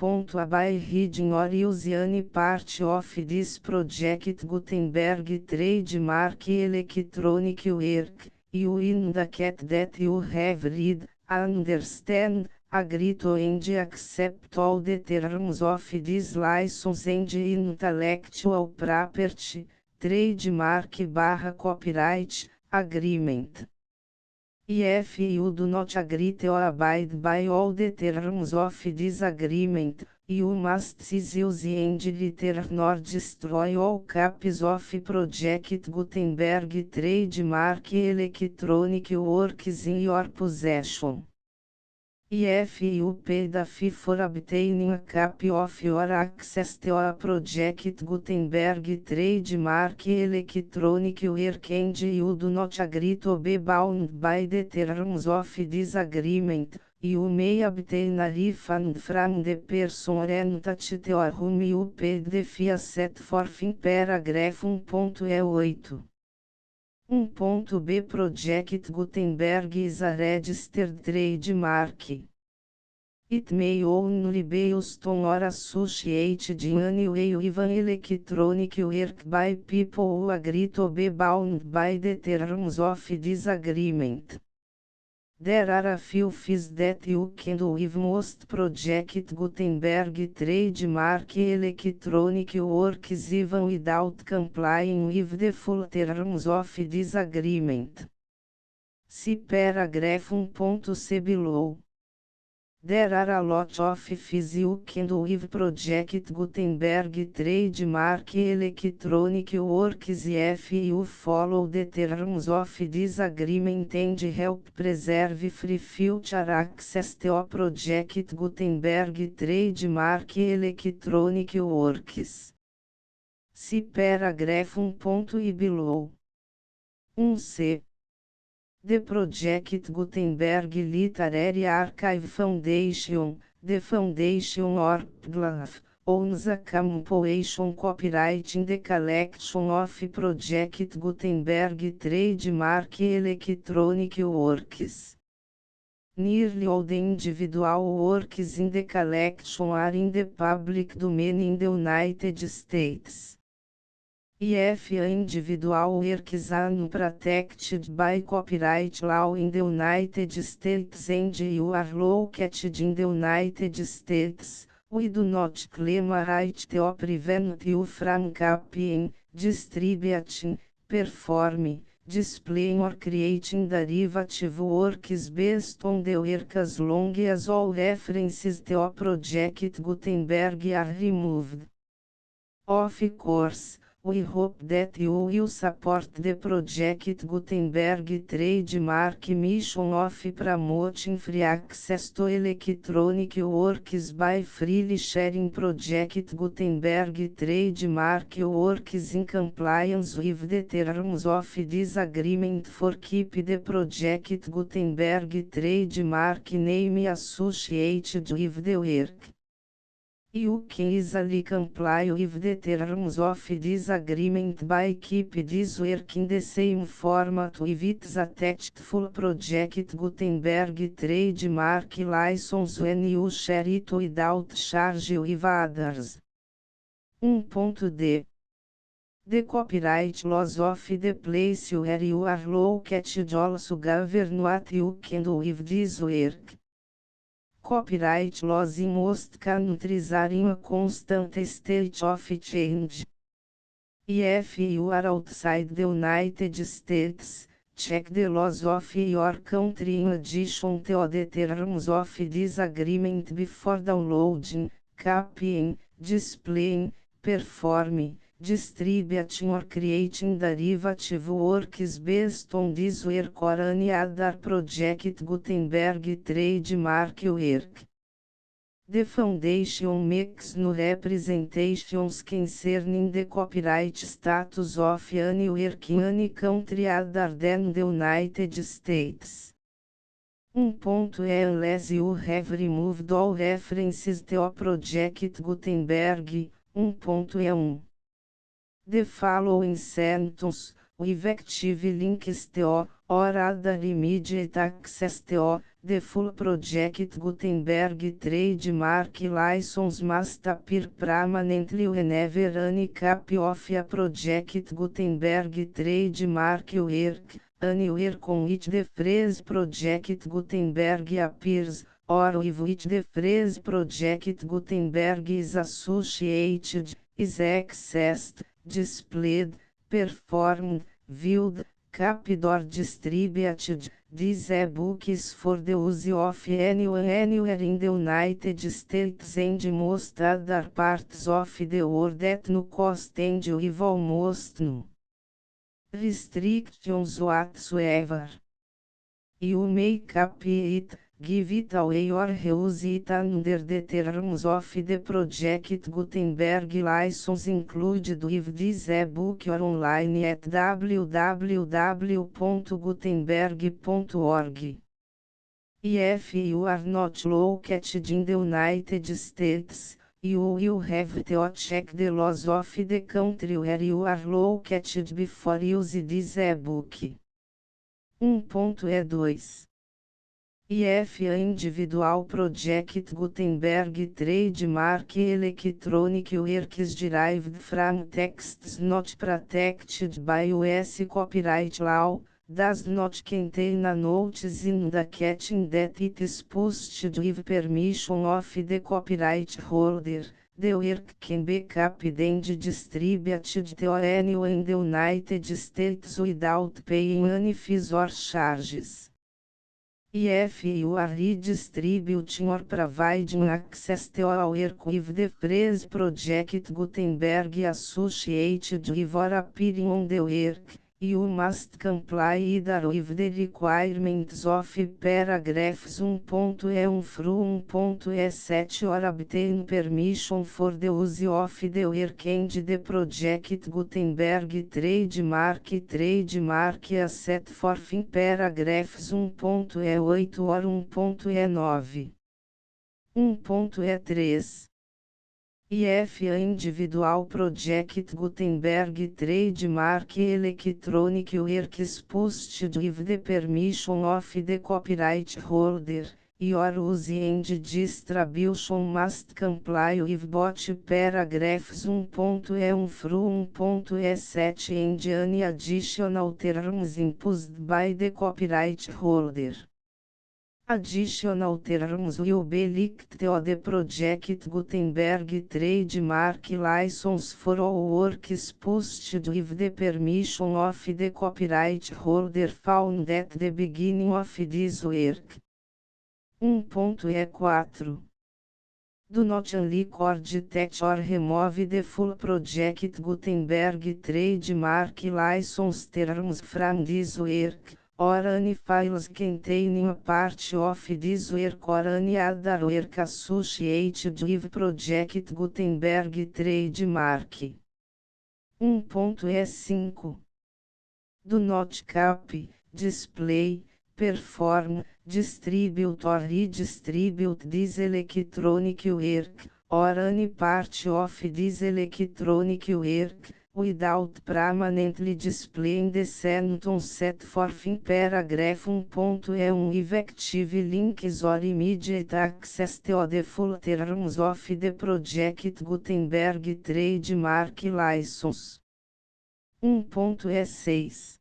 By reading or use any part of this project Gutenberg Trademark Electronic Work, you indicate that you have read, understand, agree to and accept all the terms of this license and intellectual property, trademark/copyright, agreement. If you do not agree or abide by all the terms of this agreement, you must cease use and return or destroy all copies of Project Gutenberg Trademark Electronic Works in your possession. If you pay the fee for obtaining a copy of your access to a Project Gutenberg Trademark Electronic Work and you do not agree to be bound by the terms of this agreement, you may obtain a refund from the person entity to whom you paid the fee set forth in paragraph 1.8. 1.b Project Gutenberg is a registered trademark. It may only be used on or associated in any way with an electronic work by people who agree to be bound by the terms of this agreement. There are a few fees that you can do with most Project Gutenberg trademark electronic works even without complying with the full terms of this agreement. See paragraph 1.c below. There are a lot of fees you can do with Project Gutenberg trademark electronic works if you follow the terms of this agreement and help preserve free future access to Project Gutenberg trademark electronic works. See paragraph 1.i below. 1c. The Project Gutenberg Literary Archive Foundation, the foundation or PGLAF, owns a compilation copyright in the collection of Project Gutenberg trademark electronic works. Nearly all the individual works in the collection are in the public domain in the United States. If individual works are not protected by copyright law in the United States and you are located in the United States, we do not claim a right to prevent you from copying, distributing, performing, displaying or creating derivative works based on the work as long as all references to Project Gutenberg are removed. Of course, we hope that you will support the Project Gutenberg trademark mission of promoting free access to electronic works by freely sharing Project Gutenberg trademark works in compliance with the terms of this agreement for keep the Project Gutenberg trademark name associated with the work. You can easily comply with the terms of this agreement by keep this work in the same format with its attached full Project Gutenberg trademark license when you share it without charge with others. 1.d. The copyright laws of the place where you are located also govern what you can do with this work. Copyright laws in most countries are in a constant state of change. If you are outside the United States, check the laws of your country in addition to the terms of this agreement before downloading, copying, displaying, performing, distributing or creating derivative works based on this work or any other Project Gutenberg trademark work. The Foundation makes no representations concerning the copyright status of any work in any country other than the United States. 1.e Unless you have removed all references to Project Gutenberg. 1.e1. The following sentence, Effective links to, or other immediate access to, the full project Gutenberg trademark license must appear permanently whenever any copy of a project Gutenberg trademark work, anywhere con which the phrase project Gutenberg appears, or with which the phrase project Gutenberg is associated, is accessed, displayed, performed, viewed, copied or distributed. This e-book is for the use of anyone anywhere in the United States and most other parts of the world at no cost and with almost no restrictions whatsoever. You may copy it, give it away or reuse it under the terms of the project Gutenberg license included with this e-book or online at www.gutenberg.org. If you are not located in the United States, you will have to check the laws of the country where you are located before use this e-book. 1.E2 If individual project Gutenberg trademark electronic works derived from texts not protected by US copyright law, does not contain a notice indicating that it is posted with permission of the copyright holder, the work can be copied and distributed to anyone in the United States without paying any fees or charges. If you are redistributing or providing access to a work with the phrase project Gutenberg associated with or appearing on the work, you must comply either with the requirements of paragraphs 1.E1 through 1.E7 or obtain permission for the use of the work and the project Gutenberg trademark as set forth in paragraphs 1.E8 or 1.E9. 1.E3 If individual project Gutenberg trademark electronic works posted with the permission of the copyright holder, your use and distribution must comply with both paragraphs 1.E1 through 1.E7 and any additional terms imposed by the copyright holder. Additional terms will be linked to the project Gutenberg trademark license for all works posted with the permission of the copyright holder found at the beginning of this work. 1.E4 Do not unrecord, detach or remove the full project Gutenberg trademark license terms from this work, or any files containing a part of this work or any other work associated with project Gutenberg trademark. 1.E5 Do not copy, display, perform, distribute or redistribute this electronic work, or any part of this electronic work, without permanently displaying the sentence set forth in paragraph 1.E1 effective links or immediate access to the full terms of the project Gutenberg trademark license. 1.E6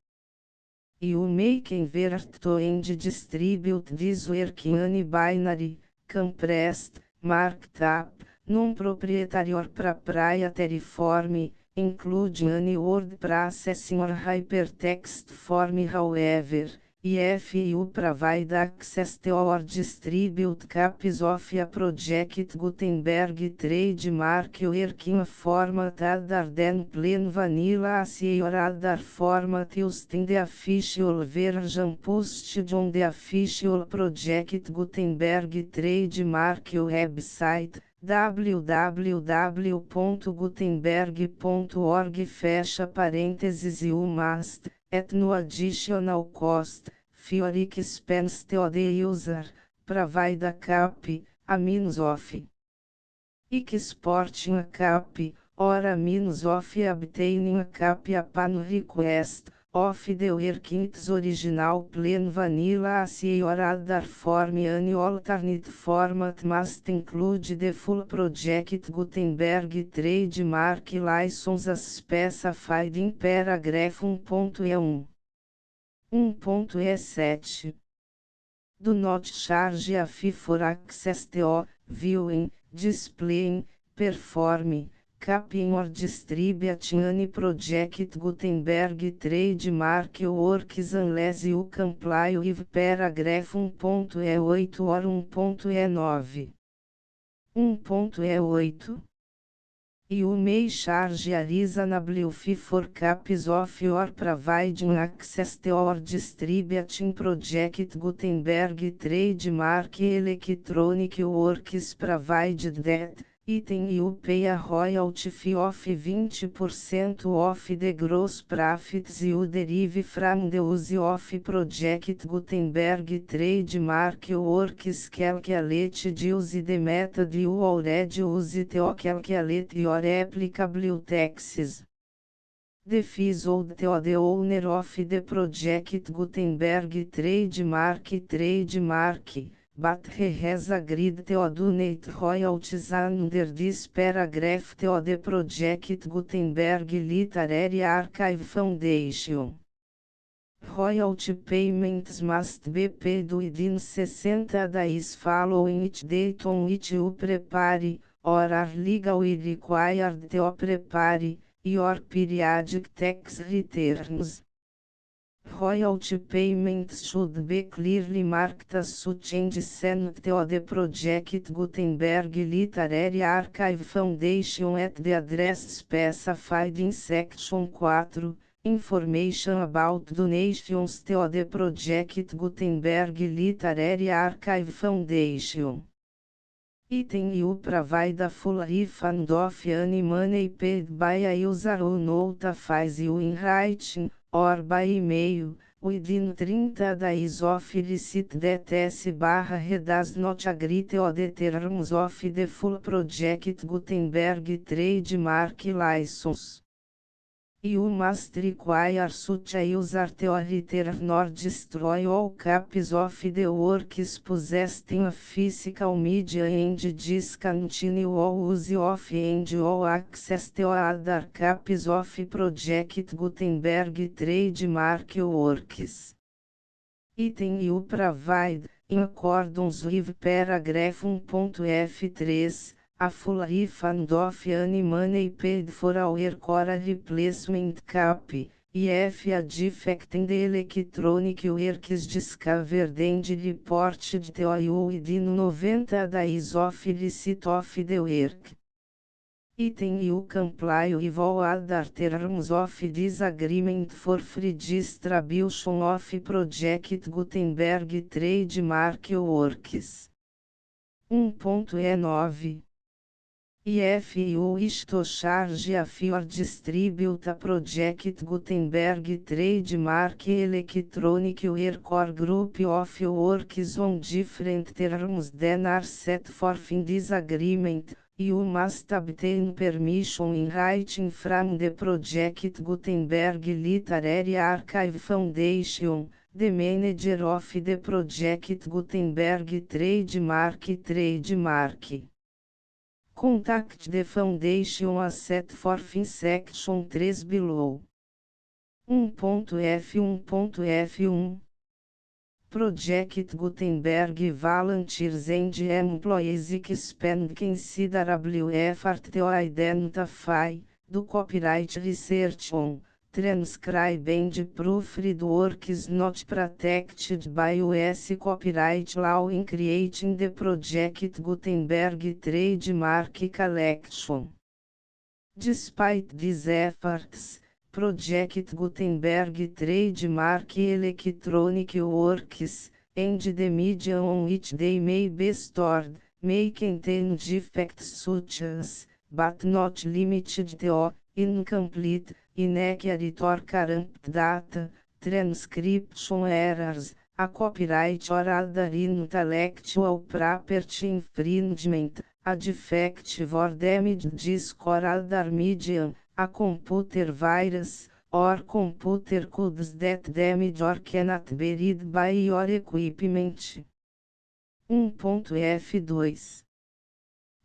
You may convert to and distribute this work in any binary, compressed, marked up, non-proprietary or proprietary form, including any word processing or hypertext form. However, if you provide access to or distribute copies of a project Gutenberg trademark work in a format other than plain vanilla ASCII or other format used in the official version posted on the official project Gutenberg trademark website, www.gutenberg.org fecha parênteses you must, at no additional cost, for expense to the user, provide a copy, a means of exporting a copy, or a means of obtaining a copy upon request, of the workings original plain vanilla as your other form any alternate format must include the full project Gutenberg trademark license as specified in paragraph 1.E1. 1.E7. Do not charge a fee for access to, viewing, displaying, performing, copying or distributing any project Gutenberg trademark works unless you comply with paragraph 1.E8 or 1.E9. 1.E8. You may charge a reasonable fee for copies of your providing access to or distributing project Gutenberg trademark electronic works provided that, item you pay a royalty fee of 20% of the gross profits you derive from the use of project Gutenberg trademark works calculated use the method you already use to calculate your applicable taxes. The fees owed to the owner of the project Gutenberg trademark, but he has agreed to donate royalties under this paragraph to the project Gutenberg Literary Archive Foundation. Royalty payments must be paid within 60 days following each date on which you prepare, or are legally required to prepare, your periodic tax returns. Royalty payments should be clearly marked as such and sent to the project Gutenberg Literary Archive Foundation at the address specified in Section 4, Information about donations to the project Gutenberg Literary Archive Foundation. Item you provide a full refund of any money paid by a user who notifies you in writing, or by email, within 30 days of receipt that S/he does not agree to the terms of the full project Gutenberg trademark license. You must require such a user to return or destroy all copies of the works possessed in a physical media and discontinue all use of and all access to other copies of project Gutenberg trademark works. Item you provide, in accordance with paragraph 1.F3, a full refund of any money paid for a work or a replacement copy, if a defect in the electronic work is discovered and reported to you within 90 days of receipt of the work. Item you comply with all other terms of this agreement for free distribution of project Gutenberg trademark works. 1.E9. If you wish to charge a fee or distribute a project Gutenberg trademark electronic work or group of works on different terms than are set forth in this agreement, you must obtain permission in writing from the project Gutenberg Literary Archive Foundation, the manager of the project Gutenberg trademark. Contact the foundation as set forth in section 3 below. 1.F1.F1 Project Gutenberg volunteers and employees expend considerable effort to identify, do copyright research on, transcribe and proofread works not protected by US copyright law in creating the project Gutenberg trademark collection. Despite these efforts, Project Gutenberg trademark electronic works, and the media on which they may be stored, may contain defects such as, but not limited to, incomplete, inaccurate or corrupt data, transcription errors, a copyright or other intellectual property infringement, a defective or damaged disk or other medium, a computer virus, or computer codes that damage or cannot be read by your equipment. 1.F2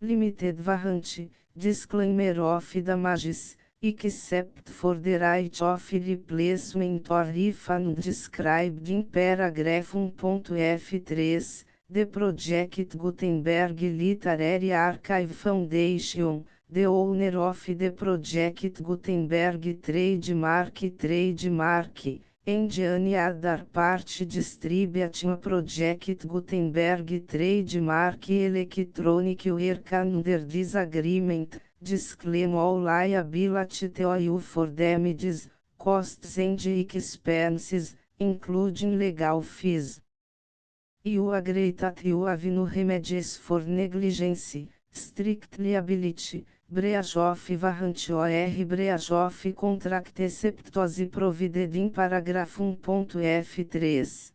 Limited Warranty, Disclaimer of damages, except for the right of replacement or refund described in paragraph 1.F3, the Project Gutenberg Literary Archive Foundation, the owner of the Project Gutenberg trademark, and any other party distributing Project Gutenberg trademark electronic work under this agreement, disclaim all liability to you for damages, costs and expenses, including legal fees. You agree that you have no remedies for negligence, strict liability, breach of warranty or breach of contract except as provided in paragraph 1.F3.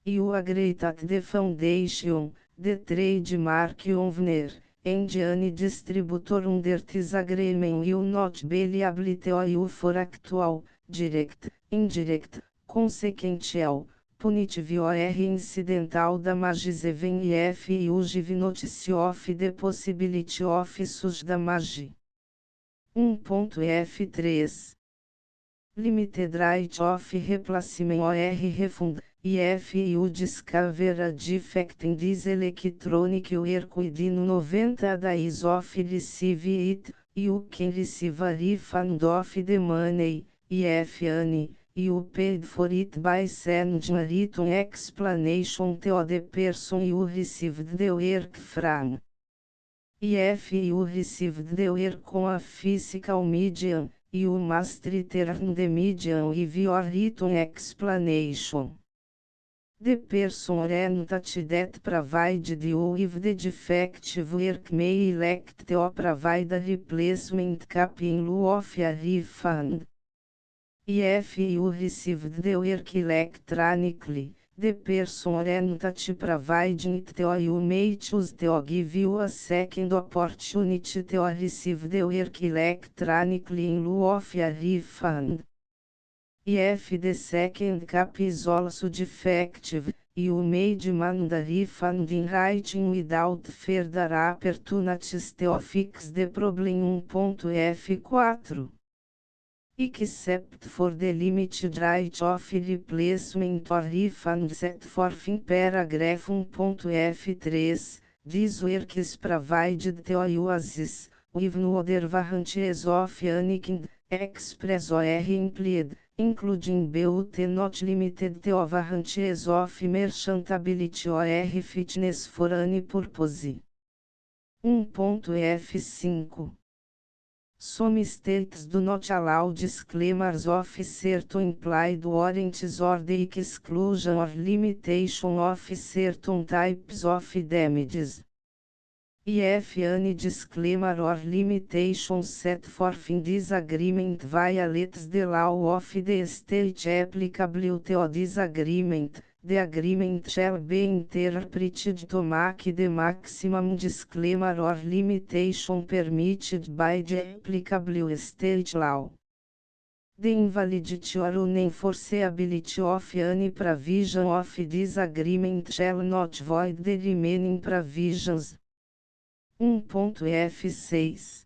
You agree that the foundation, the trademark owner, and any distributor under this agreement will not be liable to you for actual, direct, indirect, consequential, punitive or incidental damages even if you give notice of the possibility of such damage. 1.F3 Limited right of replacement or refund, if you discover a defect in this electronic work within 90 days of receive it, you can receive a refund of the money, if any. You paid for it by sending a written explanation to the person you received the work from. If you received the work on a physical medium, you must return the medium with your written explanation. The person or entity that provided you with the defective work may elect to provide a replacement copy in lieu of a refund. If you received the work electronically, the person or entity providing it to you may choose to give you a second opportunity to receive the work electronically in lieu of a refund. If the second copy is also defective, you may demand a refund in writing without further opportunities to fix the problem. 1.F4 Except for the limited right of replacement or refund set forth in paragraph 1.F3, this work is provided to you as is, with no other warranties of any kind, express or implied, including but not limited to warranties of merchantability or fitness for any purpose. 1.F5 Some states do not allow disclaimers of certain implied warranties or the exclusion or limitation of certain types of damages. If any disclaimer or limitation set forth in this agreement violates the law of the state applicable to this agreement, the agreement shall be interpreted to make the maximum disclaimer or limitation permitted by the applicable state law. The invalidity or unenforceability of any provision of this agreement shall not void the remaining provisions. 1.F6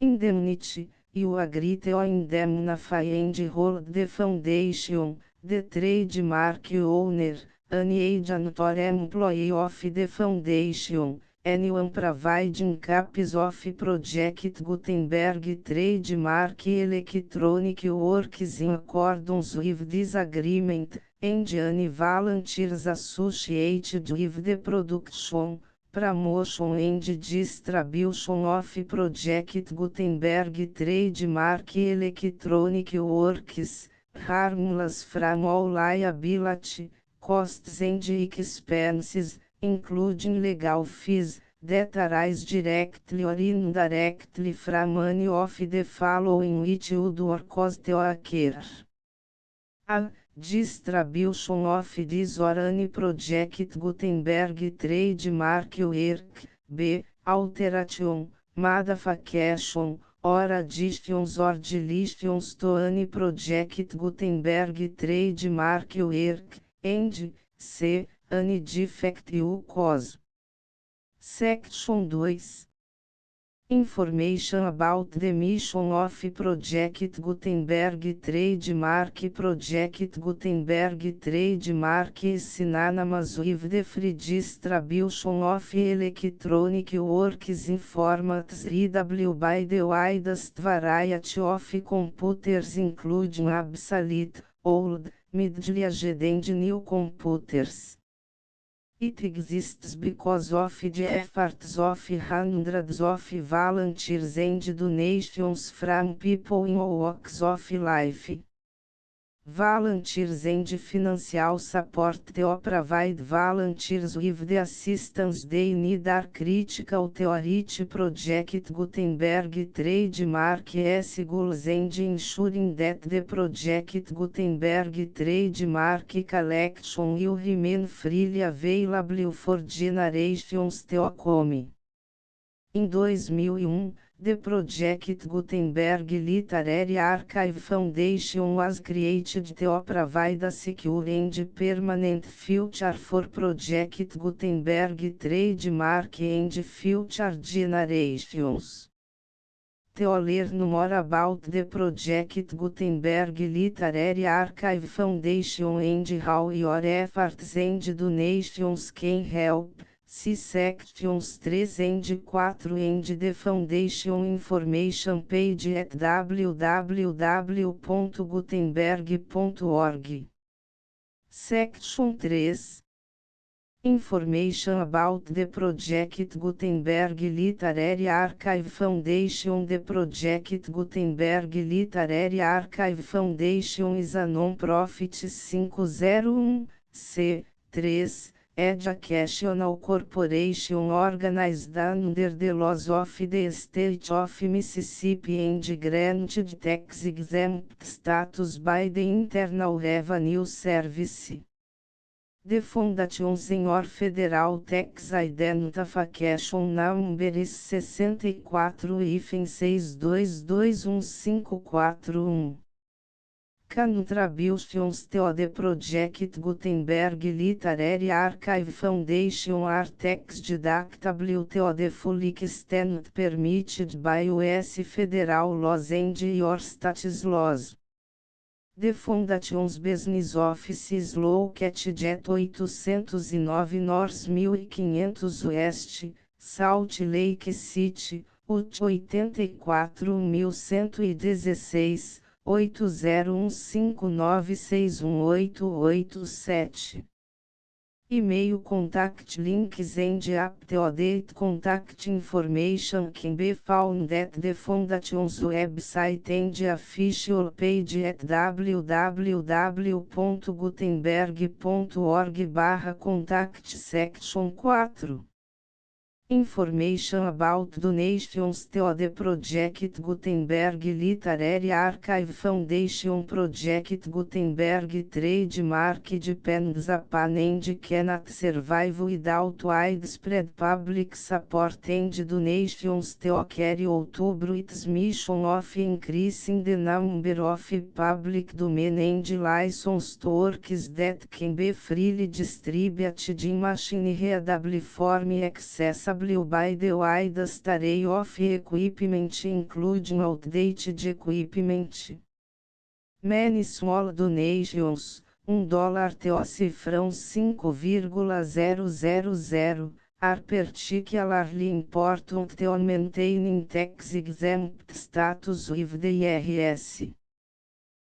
Indemnity, you agree to indemnify and hold the foundation, the trademark owner, any agent or employee of the foundation, anyone providing copies of Project Gutenberg trademark electronic works in accordance with this agreement, and any volunteers associated with the production, promotion and distribution of Project Gutenberg trademark electronic works, harmless from all liability, costs and expenses, including legal fees, that arise directly or indirectly from any of the following which would or cause to occur. A. Distribution of this or any Project Gutenberg trademark work. B. Alteration, modification, or additions or deletions to any project Gutenberg trademark work, and c. any defect you cause. Section 2. Information about the mission of Project Gutenberg Trademark. Project Gutenberg Trademark is synonymous with the free distribution of electronic works in formats readable by the widest variety of computers, including obsolete, old, middle-aged and new computers. It exists because of the efforts of hundreds of volunteers and donations from people in all walks of life. Volunteers and financial support to provide volunteers with the assistance they need are critical to reach Project Gutenberg trademark goals and ensuring that the Project Gutenberg trademark collection will remain freely available for generations to come. Em 2001, the Project Gutenberg Literary Archive Foundation was created to provide a secure and permanent future for Project Gutenberg trademark and future generations. To learn more about the Project Gutenberg Literary Archive Foundation and how your efforts and donations can help, see sections 3 and 4 and the Foundation information page at www.gutenberg.org. Section 3. Information about the Project Gutenberg Literary Archive Foundation. The Project Gutenberg Literary Archive Foundation is a non-profit 501(c)(3) educational corporation organized under the laws of the State of Mississippi and granted tax-exempt status by the Internal Revenue Service. The Foundation Senior Federal Tax Identification Number is 64-6221541. Contributions to the Project Gutenberg Literary Archive Foundation are tax deductible to the full extent permitted by U.S. federal laws and your state's laws. The Foundation's business office is located at 809 North 1500 West, Salt Lake City, Utah 84116, 8015961887. E-mail contact links and up-to-date contact information can be found at the Foundation's website and official page at www.gutenberg.org/contact. Section 4. Information about donations to the Project Gutenberg Literary Archive Foundation. Project Gutenberg trademark depends upon and cannot survive without widespread public support and donations to carry out its mission of increasing the number of public domain and licensed works that can be freely distributed in machine-readable form accessible by the widest array of equipment, including outdated equipment. Many small donations, $1 to cifrão 5,000, are particularly important to maintaining tax-exempt status with the IRS.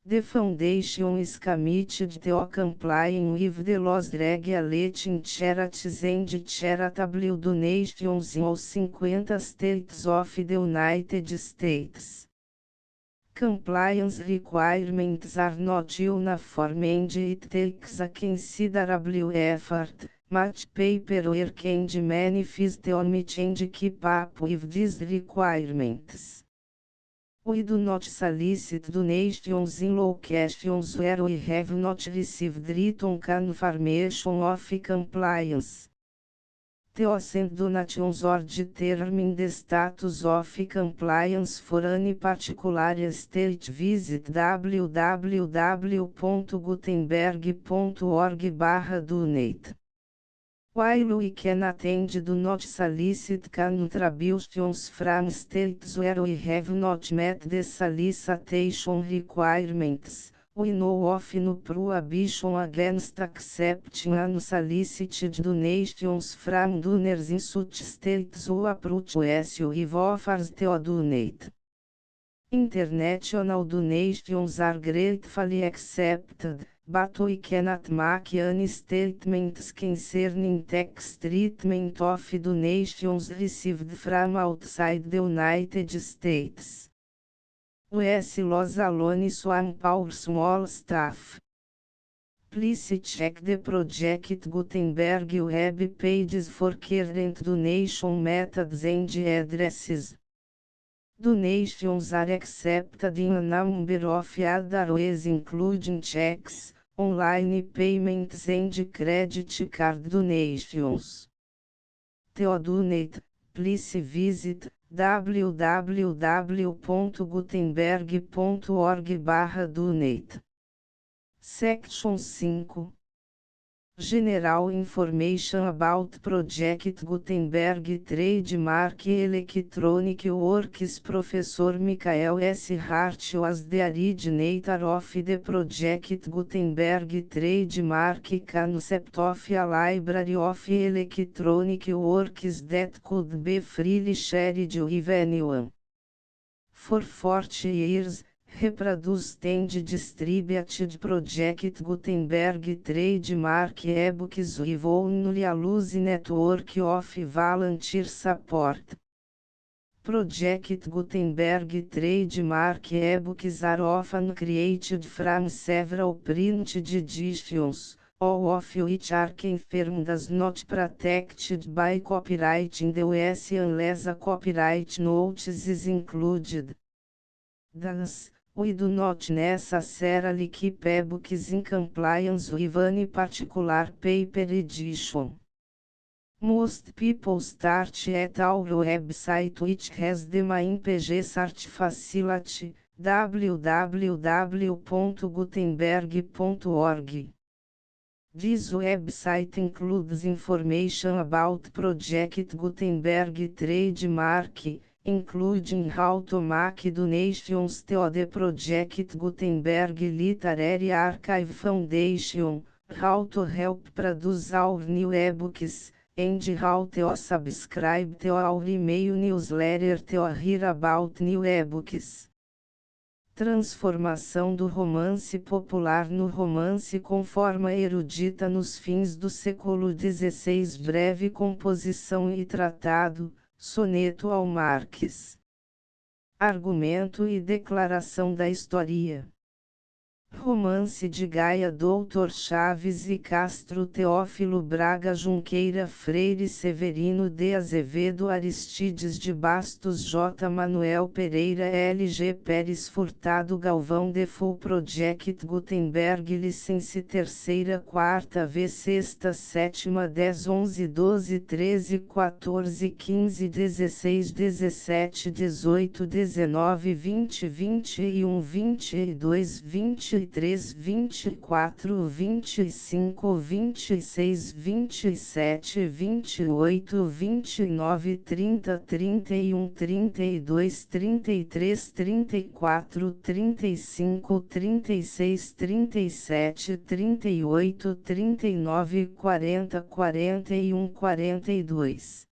The Foundation is committed to complying with the laws regulating charities and charitable donations in all 50 states of the United States. Compliance requirements are not uniform and it takes a considerable effort, much paperwork and many fees to meet and keep up with these requirements. We do not solicit donations in locations where we have not received written confirmation of compliance. Theocent donations or determine the status of compliance for any particular state. Visit www.gutenberg.org/donate. While we can attend do not solicit contributions from states where we have not met the solicitation requirements, we know of no prohibition against accepting unsolicited donations from donors in such states who approach us with offers to donate. International donations are gratefully accepted, but we cannot make any statements concerning tax treatment of donations received from outside the United States. US laws alone swamp our small staff. Please check the Project Gutenberg web pages for current donation methods and addresses. Donations are accepted in a number of other ways, including checks, online payments and credit card donations. To donate, please visit www.gutenberg.org/donate. Section 5. General Information about Project Gutenberg Trademark Electronic Works. Professor Michael S. Hart was the originator of the Project Gutenberg Trademark concept of a library of electronic works that could be freely shared with anyone. For 40 years, reproduced and distributed Project Gutenberg trademark ebooks with only a loose network of volunteer support. Project Gutenberg trademark ebooks are often created from several printed editions, all of which are confirmed as not protected by copyright in the US unless a copyright notice is included. Thus, we do not necessarily keep ebooks in compliance with any particular paper edition. Most people start at our website, which has the main page search facility, www.gutenberg.org. This website includes information about Project Gutenberg trademark, including how to make donations to the Project Gutenberg Literary Archive Foundation, how to help produce our new ebooks, and how to subscribe to our email newsletter to hear about new ebooks. Transformação do romance popular no romance com forma erudita nos fins do século XVI. Breve composição e tratado, soneto ao Marques. Argumento e declaração da história. Romance de Gaia. Doutor Chaves e Castro. Teófilo Braga Junqueira Freire Severino de Azevedo Aristides de Bastos J. Manuel Pereira L.G. Pérez Furtado Galvão Defoe. Project Gutenberg. Licença Terceira Quarta V Sexta Sétima 10 11 12 13 14 15 16 17 18 19 20 21 22 23 24, 25, 26, 27, 28, 29, 30, 31, 32, 33, 34, 35, 36, 37, 38, 39, 40, 41, 42.